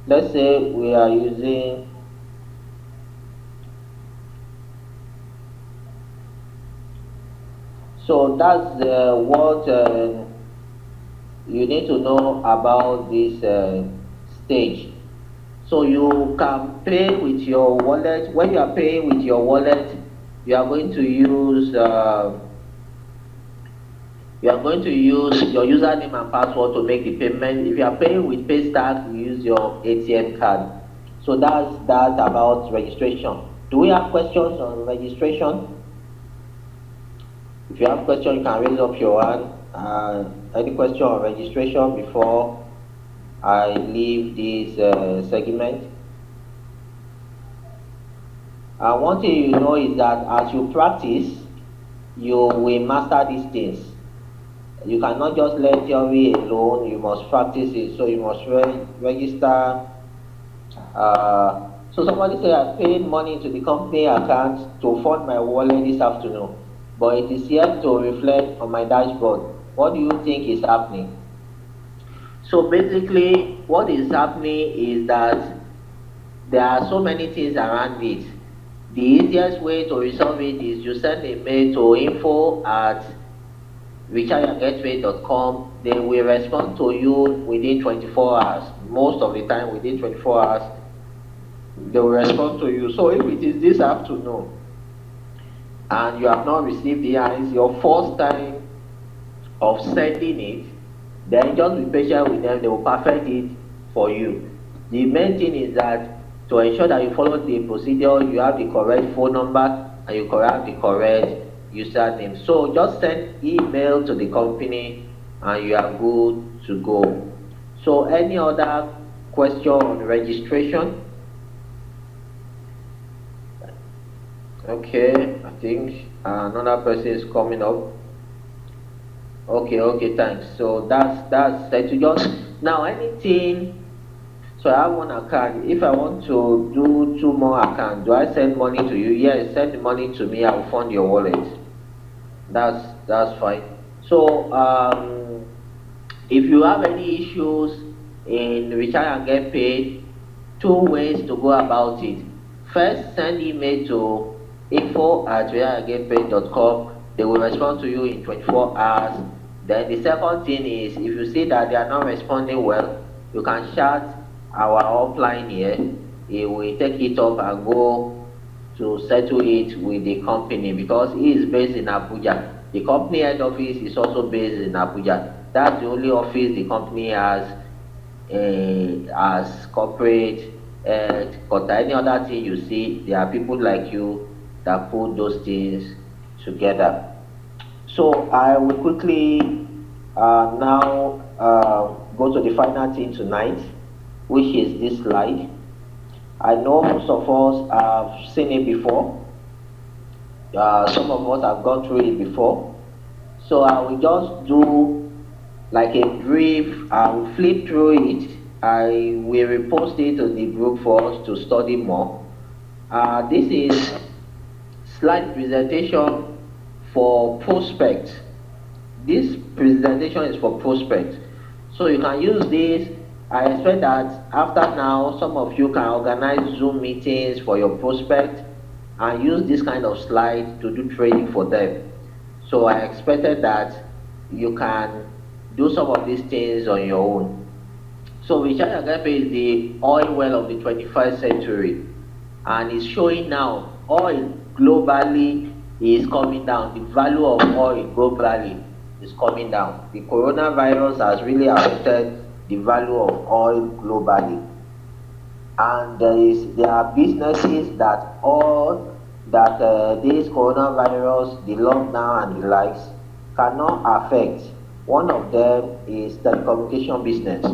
Speaker 1: let's say we are using so that's what you need to know about this stage. So you can pay with your wallet. When you are paying with your wallet, you are going to use your username and password to make the payment. If you are paying with Paystack, you use your ATM card. So that's that about registration. Do we have questions on registration? If you have questions, you can raise up your hand. Any question on registration before I leave this segment? One thing you know is that as you practice, you will master these things. You cannot just learn theory alone, you must practice it. So you must register. So somebody said I paid money to the company account to fund my wallet this afternoon, but it is yet to reflect on my dashboard. What do you think is happening? So basically, what is happening is that there are so many things around it. The easiest way to resolve it is you send a mail to info@rechargeandgetpaid.com. They will respond to you within 24 hours. Most of the time, within 24 hours, they will respond to you. So if it is this afternoon and you have not received it and it's your first time of sending it, then just be patient with them. They will perfect it for you. The main thing is that to ensure that you follow the procedure, you have the correct phone number and you have the correct username. So just send email to the company and you are good to go. So any other question on registration? Okay, I think another person is coming up. Okay, okay, thanks. So that's set to just now anything. So I have one account. If I want to do two more accounts, do I send money to you? Yes, send the money to me. I will fund your wallet. That's fine. So if you have any issues in recharge and get paid, two ways to go about it. First, send email to info@realagetpaid.com. They will respond to you in 24 hours. Then the second thing is if you see that they are not responding well, you can chat our upline here. He will take it up and go to settle it with the company because he is based in Abuja. The company head office is also based in Abuja. That's the only office the company has as corporate. But any other thing you see, there are people like you that put those things together. So I will quickly now go to the final thing tonight, which is this slide. I know most of us have seen it before. Some of us have gone through it before. So I will just do like a brief, I will flip through it. I will repost it to the group for us to study more. This is slide presentation for prospects. This presentation is for prospects. So you can use this. I expect that after now, some of you can organize Zoom meetings for your prospects and use this kind of slide to do training for them. So I expected that you can do some of these things on your own. So recharge and is the oil well of the 21st century, and it's showing now oil globally is coming down. The value of oil globally is coming down. The coronavirus has really affected the value of oil globally, and there are businesses that all that this coronavirus, the lockdown and the likes cannot affect. One of them is telecommunication business.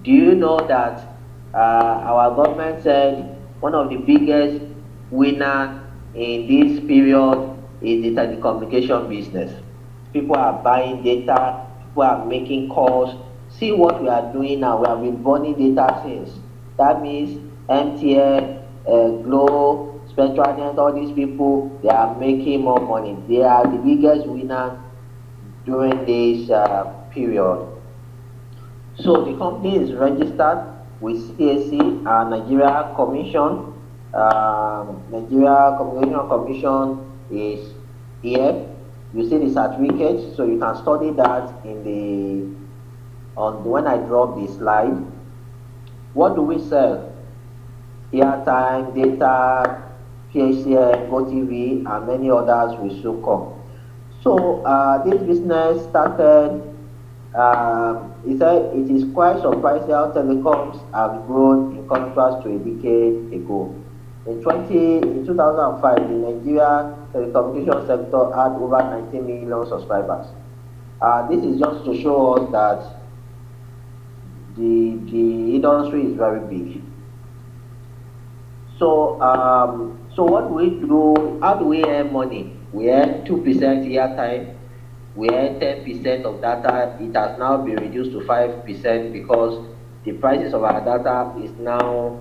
Speaker 1: Do you know that our government said one of the biggest winner in this period is the telecommunication business? People are buying data, people are making calls. See what we are doing now. We have been burning data since. That means MTN, Glow, Spectranet, all these people, they are making more money. They are the biggest winner during this period. So the company is registered with CAC and Nigeria Commission. Nigeria Communication Commission is here. You see the certificate, so you can study that in the when I drop the slide. What do we sell? Airtime, data, PHCN, GoTV, and many others will soon come. So this business started. He said it is quite surprising how telecoms have grown in contrast to a decade ago. In 2005, the Nigeria telecommunication sector had over 19 million subscribers. This is just to show us that the industry is very big. So, so what do we do? How do we earn money? We earn 2% airtime. We earn 10% of data. It has now been reduced to 5% because the prices of our data is now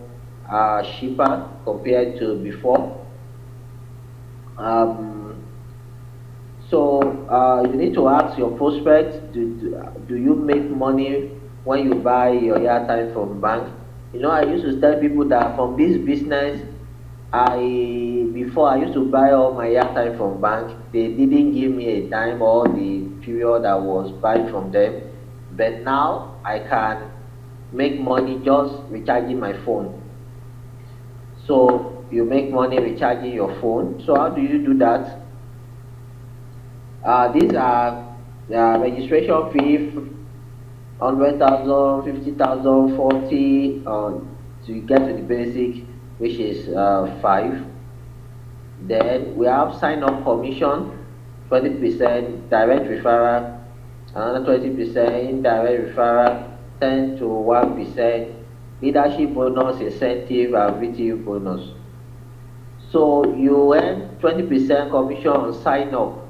Speaker 1: cheaper compared to before. So you need to ask your prospects, do you make money when you buy your airtime from bank? You know, I used to tell people that from this business, before I used to buy all my airtime from bank. They didn't give me a dime all the period I was buying from them. But now I can make money just recharging my phone. So you make money recharging your phone. So how do you do that? These are registration fee, 100,000, 50,000, 40, to get to the basic, which is 5. Then we have sign-up commission, 20% direct referral, another 20% indirect referral, 10 to 1%, leadership bonus, incentive, and VTU bonus. So you earn 20% commission on sign up.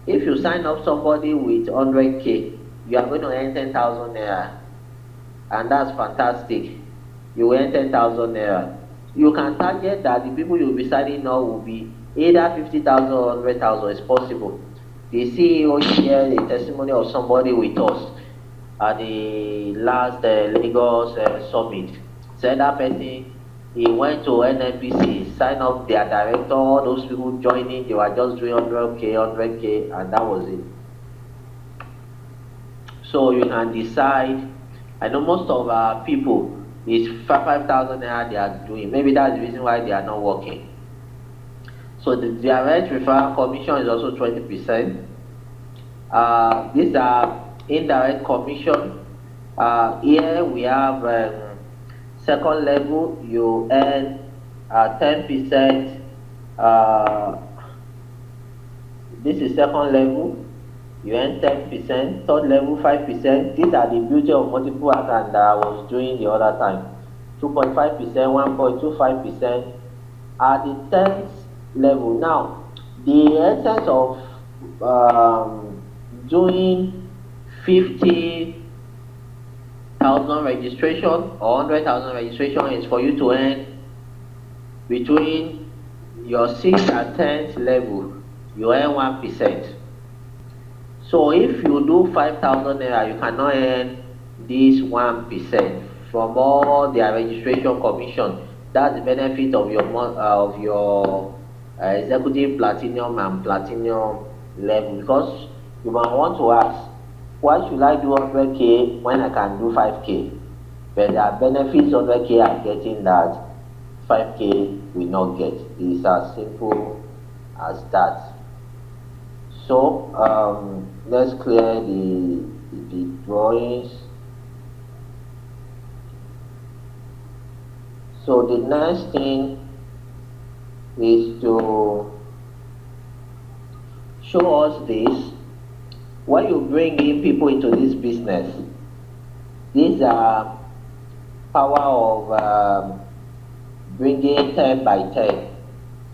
Speaker 1: If you sign up somebody with 100K, you are going to earn 10,000 naira, and that's fantastic. You earn 10,000 naira. You can target that the people you'll be signing up will be either 50,000 or 100,000. It's possible. The CEO shared a testimony of somebody with us at the last Lagos summit. Said that person, he went to NNPC, signed up their director, all those people joining, they were just doing 100K, and that was it. So you can decide. I know most of our people is 5,000 naira they are doing. Maybe that's the reason why they are not working. So the direct referral commission is also 20%. These are indirect commission. Here we have second level, you earn 10%. This is second level, you earn 10%. Third level, 5%. These are the beauty of multiple accounts that I was doing the other time. 2.5%, 1.25%. At the 10th level, now the essence of doing 50,000 registration or 100,000 registration is for you to earn between your 6th and 10th level, you earn 1%. So if you do 5,000 naira, you cannot earn this 1% from all their registration commission. That's the benefit of your executive platinum and platinum level, because you might want to ask, why should I do 100K when I can do 5K? But there are benefits 100K are getting that 5K will not get. It's as simple as that. So let's clear the drawings. So the next thing is to show us this. When you bring in people into this business, these are power of bringing 10 by 10.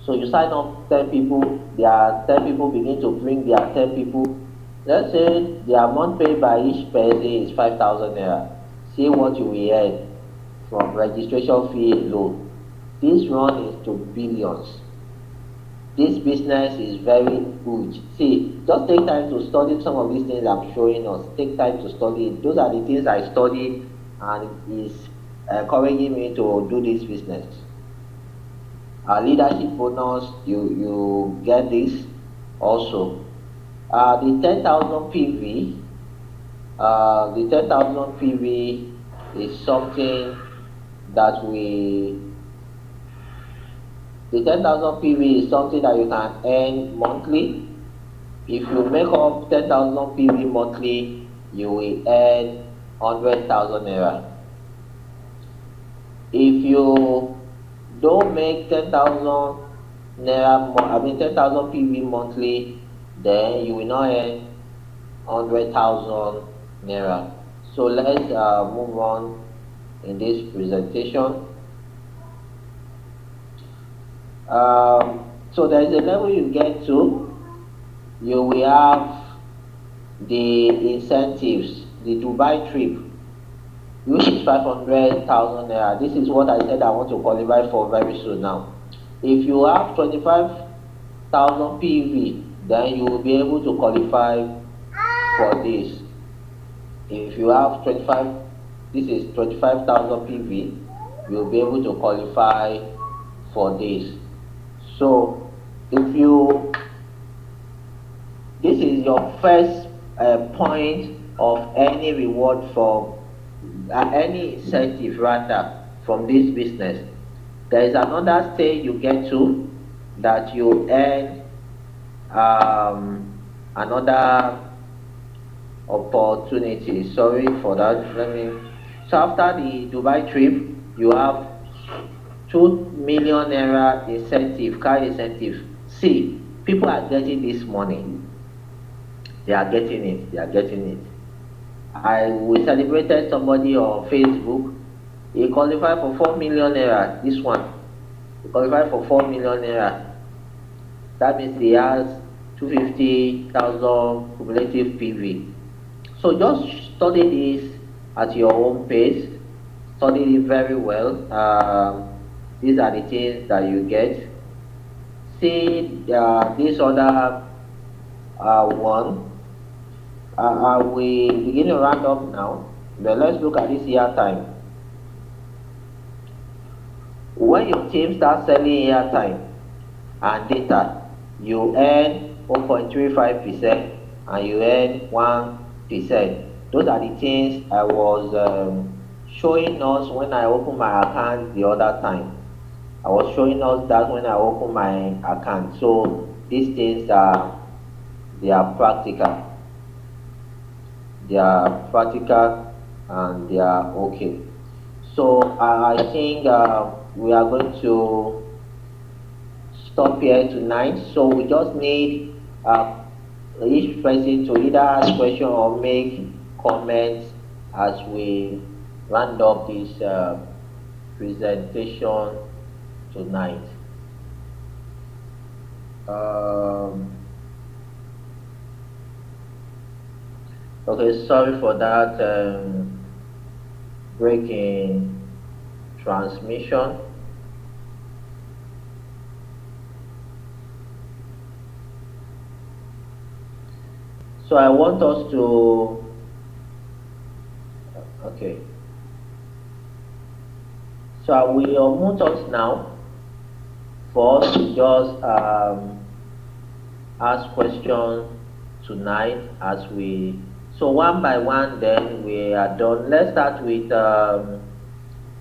Speaker 1: So you sign up 10 people, their 10 people begin to bring their 10 people. Let's say their month pay by each person is 5,000 naira. See what you will earn from registration fee alone. This run is to billions. This business is very huge. See, just take time to study some of these things I'm showing us. Take time to study it. Those are the things I studied and is encouraging me to do this business. Leadership bonus, you get this also. The 10,000 PV, the 10,000 PV is something that the 10,000 PV is something that you can earn monthly. If you make up 10,000 PV monthly, you will earn 100,000 naira. If you don't make 10,000 naira, 10,000 PV monthly, then you will not earn 100,000 naira. So let's move on in this presentation. So there is a level you get to, you will have the incentives, the Dubai trip, which is 500,000 naira. This is what I said I want to qualify for very soon now. If you have 25,000 PV, then you will be able to qualify for this. If you have 25, this is 25,000 PV, you will be able to qualify for this. So if you, this is your first point of any reward from any incentive rather from this business. There is another stage you get to that you earn another opportunity. Sorry for that. So after the Dubai trip, you have 2 million naira incentive, car incentive. See, people are getting this money. They are getting it. we celebrated somebody on Facebook. He qualified for 4 million naira. This one, he qualified for 4 million naira. That means he has 250,000 cumulative PV. So just study this at your own pace. Study it very well. These are the things that you get. See this other one. We begin to round up now, but let's look at this airtime. When your team starts selling airtime and data, you earn 1.35% and you earn 1%. Those are the things I was showing us when I opened my account the other time. I was showing us that when I opened my account. So these things they are practical. They are practical and they are okay. So I think we are going to stop here tonight. So we just need each person to either ask question or make comments as we round up this presentation tonight. Okay, sorry for that break in transmission. So I want us to, okay. So I will unmute us now for us to just ask questions tonight as we, so one by one then we are done. Let's start with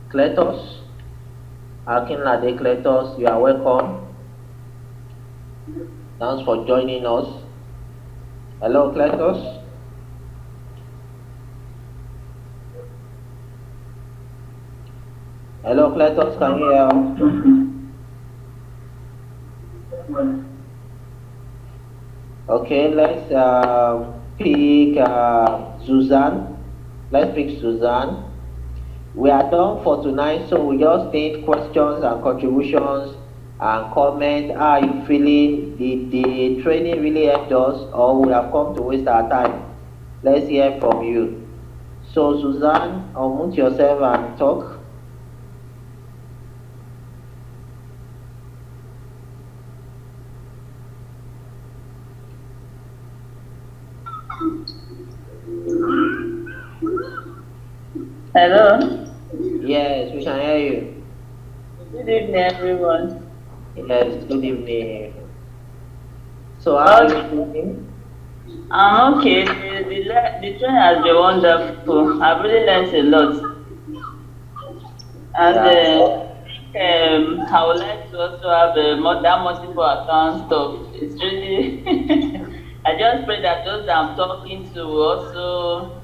Speaker 1: Kletos. Akinlade Kletos, you are welcome. Thanks for joining us. Hello, Kletos. Hello, Kletos, can you hear? Okay, let's pick Suzanne. Let's pick Suzanne. We are done for tonight, so we just need questions and contributions and comment. How are you feeling? Did the training really help us, or we have come to waste our time? Let's hear from you. So Suzanne, unmute yourself and talk.
Speaker 6: Hello.
Speaker 1: Yes, we can hear you.
Speaker 6: Good evening, everyone.
Speaker 1: Yes, good evening. So how are you feeling?
Speaker 6: I'm okay. The training has been wonderful. I've really learned a lot. And I would like to also have that multiple account stuff. It's really, I just pray that those that I'm talking to will also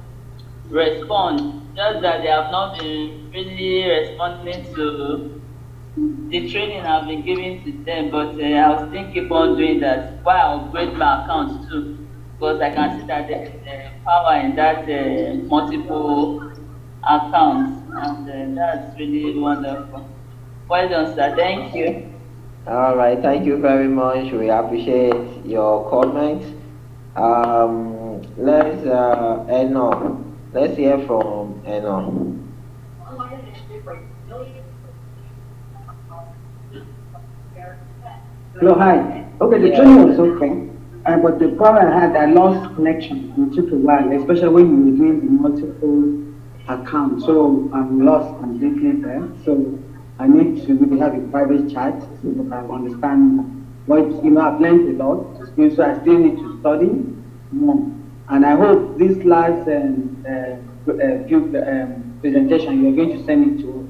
Speaker 6: respond. Just that they have not been really responding to the training I've been giving to them, but I'll still keep on doing that while I upgrade my accounts too, because I can see that there is power in that multiple accounts, and that's really wonderful. Well done, sir. Thank you.
Speaker 1: All right, thank you very much. We appreciate your comments. Let's Eno. Let's hear from Eno.
Speaker 7: Hello, hi. Okay, the training was okay, but the problem I had, I lost connection. It took a while, especially when you were doing the multiple accounts. So I'm lost completely there. So I need to really have a private chat so that I understand what, I've learned a lot. So I still need to study more. And I hope this last presentation, you're going to send it to us.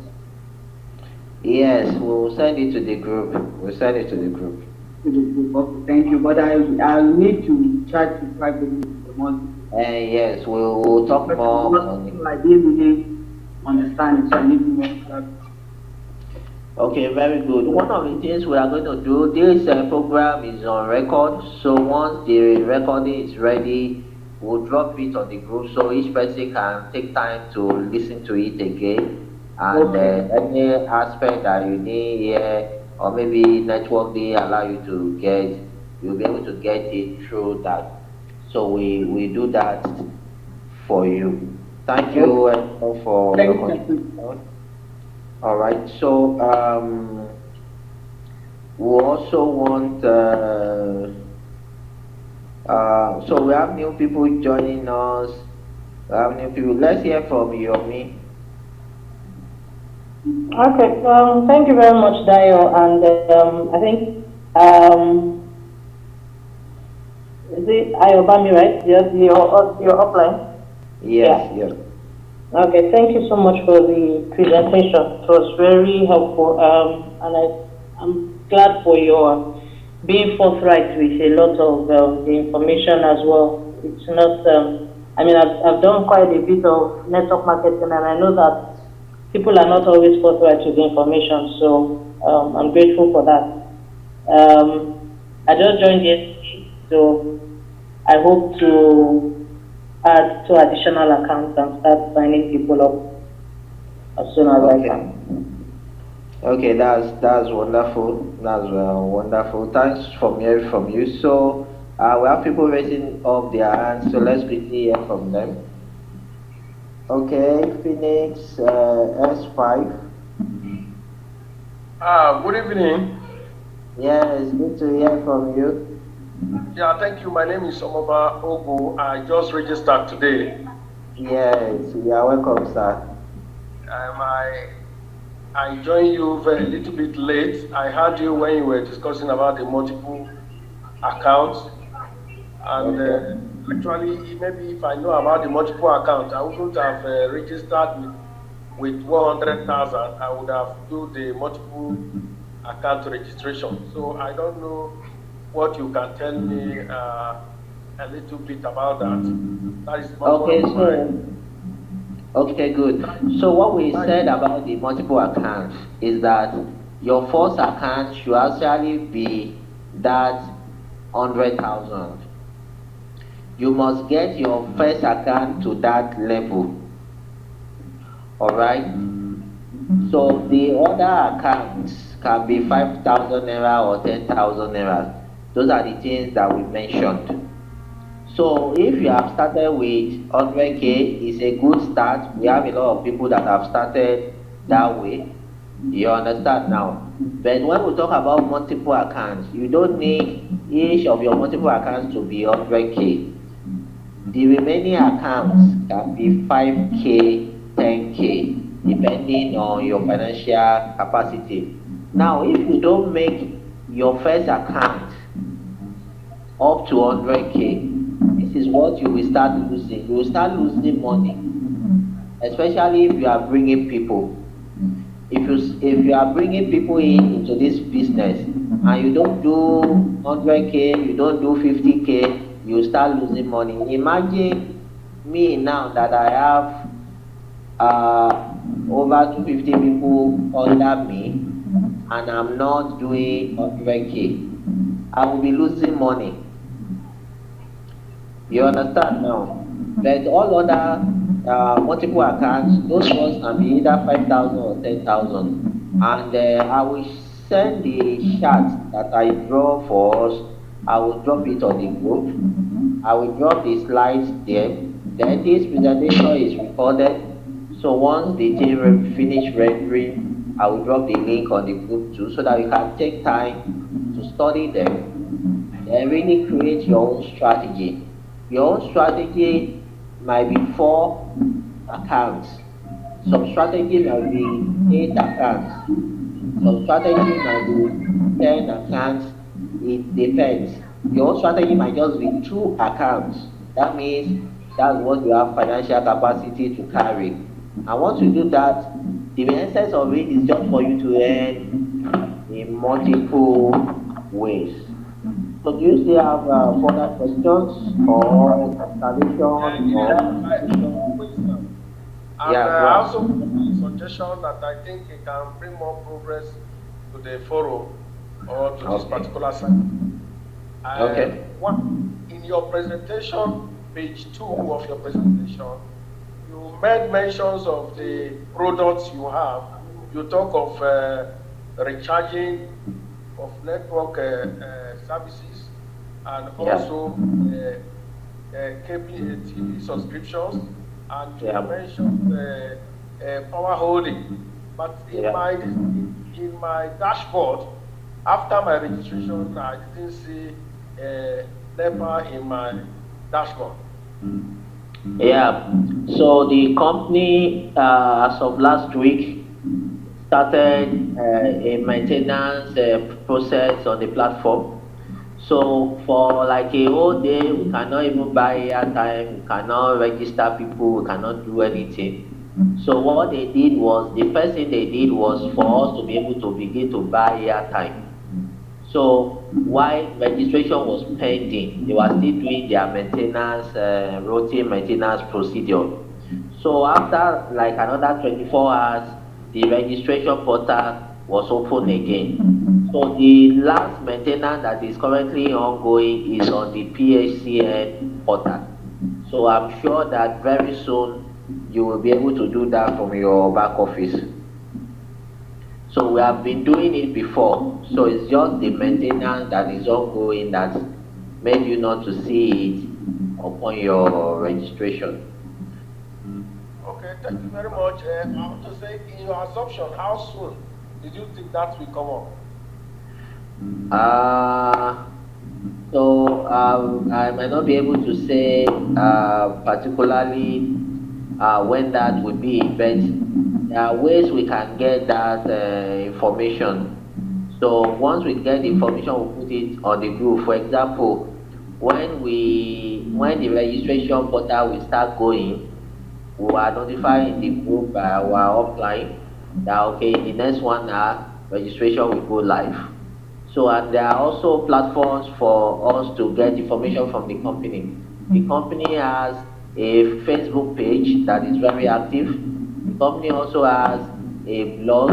Speaker 1: Yes, we'll send it to the group. We'll send it to the group.
Speaker 7: Okay, thank you. But I'll need to chat to privately the month.
Speaker 1: Yes, we'll talk more on it.
Speaker 7: I didn't really understand it, so I need more.
Speaker 1: Okay, very good. One of the things we are going to do, this program is on record. So once the recording is ready, we'll drop it on the group so each person can take time to listen to it again. And
Speaker 7: Okay.
Speaker 1: any aspect that you need here, or maybe network didn't allow you to get, you'll be able to get it through that. So we do that for you. Thank
Speaker 7: Okay.
Speaker 1: you for your
Speaker 7: Thank you.
Speaker 1: contribution. All right. So we also want. So we have new people joining us. We have new people. Let's hear from Yomi.
Speaker 3: Okay, thank you very much, Dio. And I think, is it Ayobami, right? Yes, your upline.
Speaker 1: Yes,
Speaker 3: Yeah.
Speaker 1: yes.
Speaker 3: Okay, thank you so much for the presentation. It was very helpful, and I'm glad for your being forthright with a lot of the information as well. It's not, I mean, I've done quite a bit of network marketing, and I know that people are not always forthright with the information, so I'm grateful for that. I just joined yesterday, so I hope to add 2 additional accounts and start signing people up as soon as I
Speaker 1: Okay.
Speaker 3: can.
Speaker 1: Okay, that's wonderful. That's wonderful. Thanks for hearing from you. So we have people raising up their hands. So let's quickly hear from them. Okay, Phoenix S5.
Speaker 5: Good evening.
Speaker 1: Yeah, it's good to hear from you.
Speaker 5: Yeah, thank you. My name is Omoba Ogu. I just registered today.
Speaker 1: Yes, you are welcome, sir.
Speaker 5: I joined you very little bit late. I heard you when you were discussing about the multiple accounts, and
Speaker 1: Okay.
Speaker 5: actually, maybe if I know about the multiple accounts, I wouldn't have registered with 100,000. I would have do the multiple account registration. So I don't know what you can tell me a little bit about that. That is one
Speaker 1: Okay,
Speaker 5: of my.
Speaker 1: okay, good. So what we said about the multiple accounts is that your first account should actually be that 100,000. You must get your first account to that level. All right. So the other accounts can be 5,000 naira or 10,000 naira. Those are the things that we mentioned. So if you have started with 100K, it's a good start. We have a lot of people that have started that way. You understand now? But when we talk about multiple accounts, you don't need each of your multiple accounts to be 100K. The remaining accounts can be 5K, 10K, depending on your financial capacity. Now, if you don't make your first account up to 100K, this is what you will start losing. You will start losing money, especially if you are bringing people. If you are bringing people into this business and you don't do 100K, you don't do 50K, you start losing money. Imagine me now that I have over 250 people under me and I'm not doing 100K. I will be losing money. You understand now? But all other multiple accounts, those ones can be either 5,000 or 10,000. And I will send the chart that I draw for us. I will drop it on the group. I will drop the slides there. Then this presentation is recorded. So once the team finish rendering, I will drop the link on the group too so that you can take time to study them and really create your own strategy. Your own strategy might be 4 accounts. Some strategy might be 8 accounts. Some strategy might be 10 accounts. It depends. Your own strategy might just be 2 accounts. That means that's what you have financial capacity to carry. And once you do that, the essence of it is just for you to earn in multiple ways. So do you still have further questions or observation or contribution?
Speaker 5: And
Speaker 1: Yeah, go
Speaker 5: I
Speaker 1: on.
Speaker 5: also have a suggestion that I think it can bring more progress to the forum or to this
Speaker 1: Okay.
Speaker 5: particular site.
Speaker 1: Okay.
Speaker 5: One, in your presentation,
Speaker 8: page 2 of your presentation, you made mentions of the products you have. You talk of recharging of network services and also cable TV subscriptions, and you mentioned power holding. But in my dashboard, after my registration, I didn't see NEPA in my dashboard.
Speaker 1: Yeah. So the company, as of last week, started a maintenance process on the platform. So for like a whole day, we cannot even buy airtime, we cannot register people, we cannot do anything. So what they did was, the first thing they did was for us to be able to begin to buy airtime. So while registration was pending, they were still doing their maintenance, routine maintenance procedure. So after like another 24 hours, the registration portal was open again. So the last maintenance that is currently ongoing is on the PHCN portal. So I'm sure that very soon you will be able to do that from your back office. So we have been doing it before. So it's just the maintenance that is ongoing that made you not to see it upon your registration.
Speaker 8: Okay, thank you very much. I want to say, in your assumption, how soon did you think that will come up?
Speaker 1: I might not be able to say particularly when that would be, but there are ways we can get that information. So once we get the information, we put it on the group. For example, when the registration portal will start going, we are notifying the group by our upline that okay, in the next 1 hour registration will go live. So and there are also platforms for us to get information from the company. The company has a Facebook page that is very active. The company also has a blog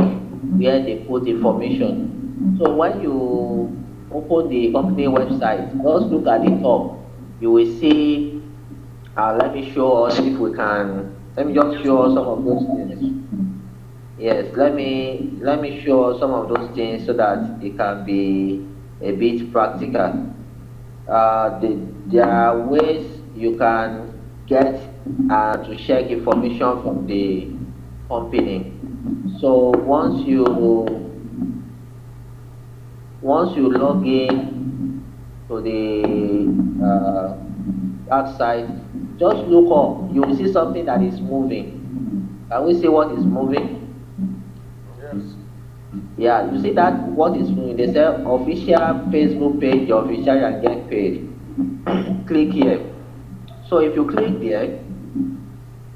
Speaker 1: where they put information. So when you open the company website, just look at the top. You will see. Let me show us if we can. Let me just show us some of those things. Yes, let me show some of those things so that it can be a bit practical. There are ways you can get to check information from the company. So once you log in to the website, just look up. You will see something that is moving. Can we see what is moving?
Speaker 8: Yes.
Speaker 1: Yeah, you see that what is moving. They say official Facebook page, official and get paid. Click here. So if you click there,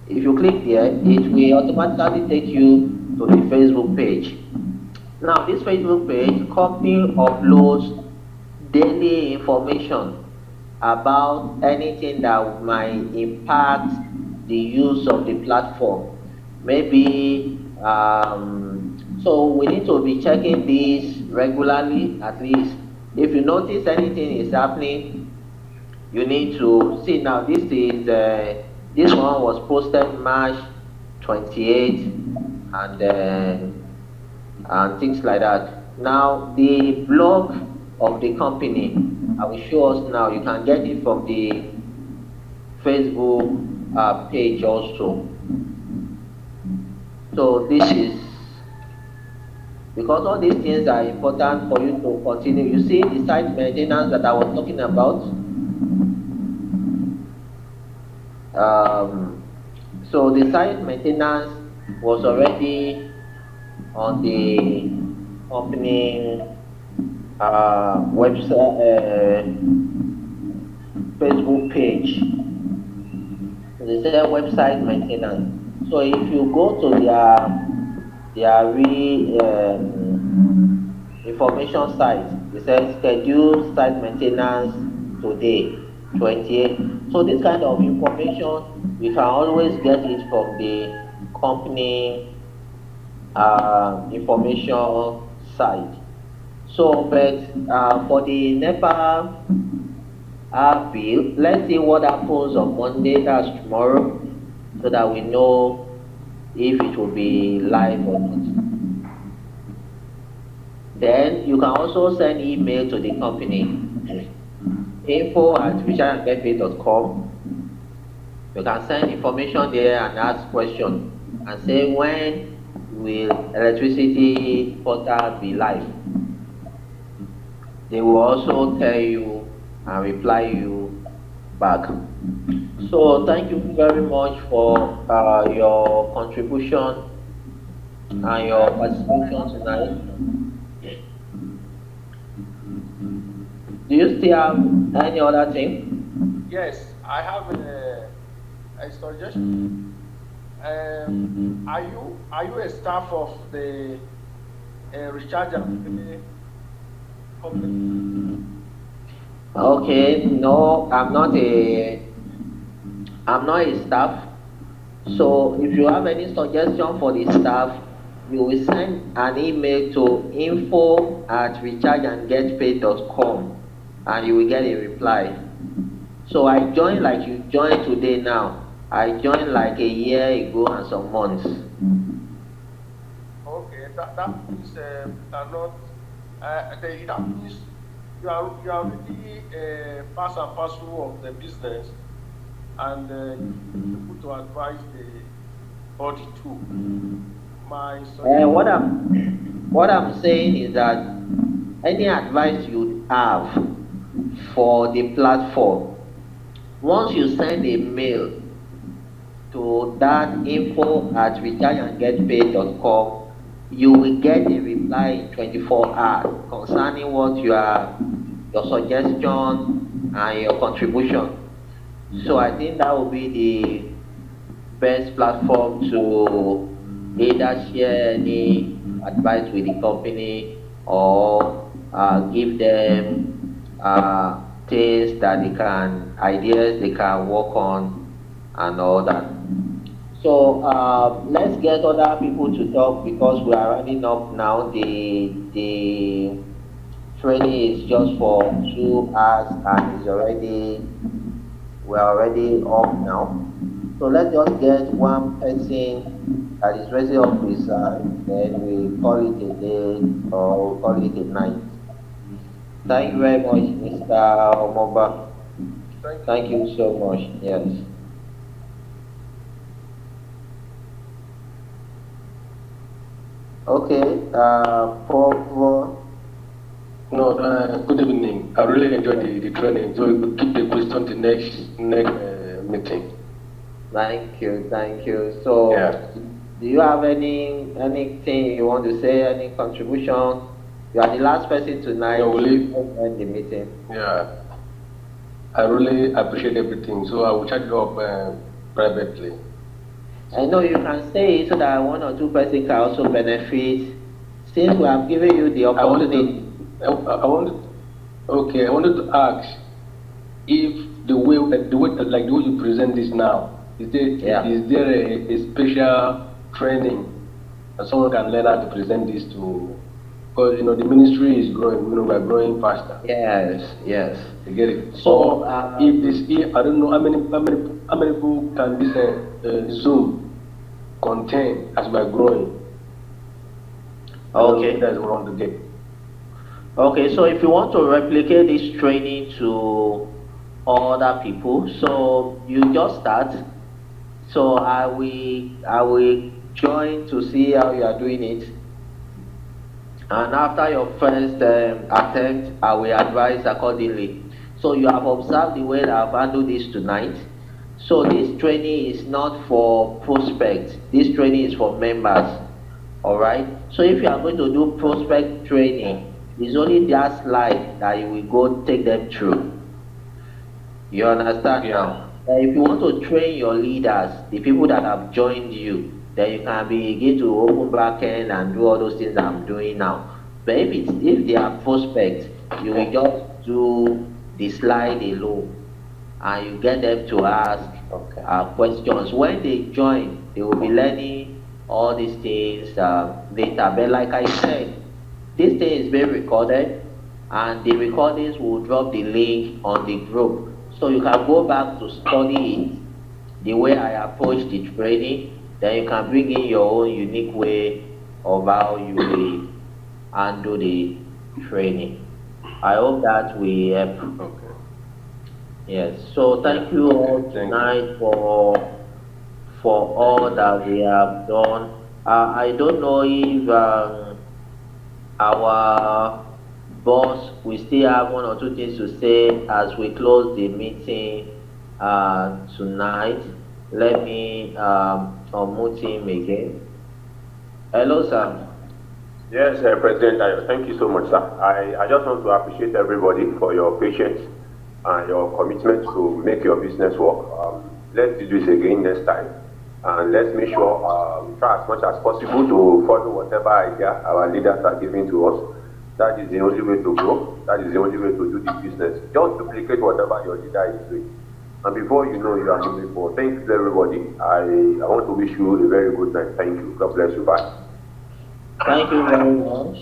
Speaker 1: it will automatically take you to the Facebook page. Now this Facebook page, company uploads daily information about anything that might impact the use of the platform. Maybe so we need to be checking this regularly. At least if you notice anything is happening, you need to see. Now this one was posted March 28th, and things like that. Now the blog of the company, I will show us now. You can get it from the Facebook page also. So this is because all these things are important for you to continue. You see the site maintenance that I was talking about. So the site maintenance was already on the company website, Facebook page. So they say website maintenance. So if you go to their information site, it says schedule site maintenance today, 28. So this kind of information, we can always get it from the company information site. So, but for the NEPA Bill. Let's see what happens on Monday, that's tomorrow, so that we know if it will be live or not. Then you can also send email to the company, info@richardandgetpaid.com. You can send information there and ask questions and say when will electricity portal be live. They will also tell you and reply you back. So thank you very much for your contribution and your participation tonight. Do you still have any other thing?
Speaker 8: Yes, I have a suggestion. Are you a staff of the recharge and pay company?
Speaker 1: Okay, no, I'm not a staff. So if you have any suggestion for the staff, you will send an email to info@rechargeandgetpaid.com and you will get a reply. So I joined like you joined today now. I joined like a year ago and some months.
Speaker 8: Okay, that means that means you are really part and parcel of the business, and able to advise the body too. My
Speaker 1: What I'm saying is that any advice you have for the platform, once you send a mail to that info@rechargeandgetpaid.com, you will get a reply in 24 hours concerning what your suggestion and your contribution. So I think that will be the best platform to either share any advice with the company or give them things that they can, ideas they can work on and all that. So let's get other people to talk because we are running up now. The training is just for 2 hours and we're already up now. So let's just get one person that is ready up his side, then we call it a day or we call it a night. Thank you very much, Mr. Omoba. Thank you so much. Yes. Okay. For
Speaker 5: No, good evening. I really enjoyed the training, so we could keep the question to next meeting.
Speaker 1: Thank you, thank you. So,
Speaker 5: Yeah.
Speaker 1: do you have anything you want to say? Any contribution? You are the last person tonight.
Speaker 5: No, we
Speaker 1: end the meeting.
Speaker 5: Yeah. I really appreciate everything, so I will chat you up privately.
Speaker 1: I know you can say it so that one or two persons can also benefit. Since we have given you the opportunity.
Speaker 5: I wanted to ask if the way like the way you present this now, is there a special training that someone can learn how to present this to? Because the ministry is growing, we're growing faster.
Speaker 1: Yes.
Speaker 5: You get it.
Speaker 1: So
Speaker 5: if I don't know how many people can this Zoom contain as we're growing.
Speaker 1: Okay.
Speaker 5: That's what we want to get.
Speaker 1: Okay, so if you want to replicate this training to other people, so you just start. So I will join to see how you are doing it. And after your first attempt, I will advise accordingly. So you have observed the way that I've handled this tonight. So this training is not for prospects. This training is for members. All right. So if you are going to do prospect training, it's only that slide that you will go take them through. You understand now? If you want to train your leaders, the people that have joined you, then you can begin to open Backend and do all those things that I'm doing now. But if they are prospects, you will just do the slide alone, and you get them to ask questions. When they join, they will be learning all these things later. But like I said, this thing is being recorded, and the recordings will drop the link on the group. So you can go back to study it, the way I approach the training, then you can bring in your own unique way of how you will handle the training. I hope that will help.
Speaker 5: Okay.
Speaker 1: Yes. So thank you all
Speaker 5: Okay. Thank you.
Speaker 1: tonight for all that we have done. I don't know if our boss we still have one or two things to say as we close the meeting tonight. Let me unmute him again. Hello, sir.
Speaker 4: Yes, President Dayo, thank you so much, sir. I just want to appreciate everybody for your patience and your commitment to make your business work. Let's do this again next time. And let's make sure try as much as possible to follow whatever idea our leaders are giving to us. That is the only way to grow. That is the only way to do this business. Just duplicate whatever your leader is doing. And before you know, you are moving forward. Thank you, everybody. I want to wish you a very good night. Thank you. God bless you. Bye.
Speaker 1: Thank you very much.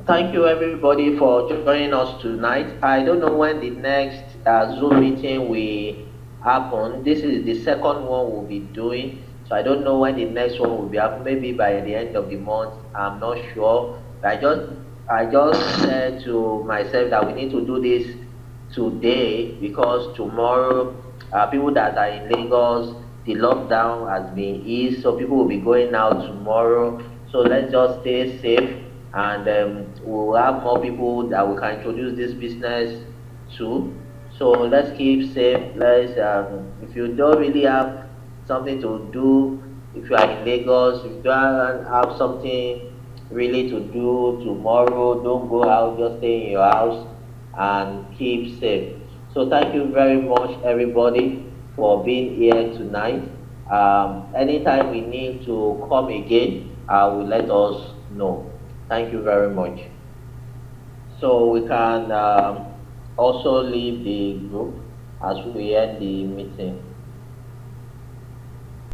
Speaker 1: Thank you everybody for joining us tonight. I don't know when the next Zoom meeting will happen. This is the second one we'll be doing. So I don't know when the next one will be happening. Maybe by the end of the month. I'm not sure. I just said to myself that we need to do this today because tomorrow people that are in Lagos, the lockdown has been eased, so people will be going out tomorrow. So let's just stay safe, and we'll have more people that we can introduce this business to. So let's keep safe. Let's if you don't really have something to do, if you are in Lagos, if you don't have something really to do tomorrow, don't go out, just stay in your house and keep safe. So thank you very much everybody for being here tonight. Anytime we need to come again, will let us know. Thank you very much. So we can also leave the group as we end the meeting.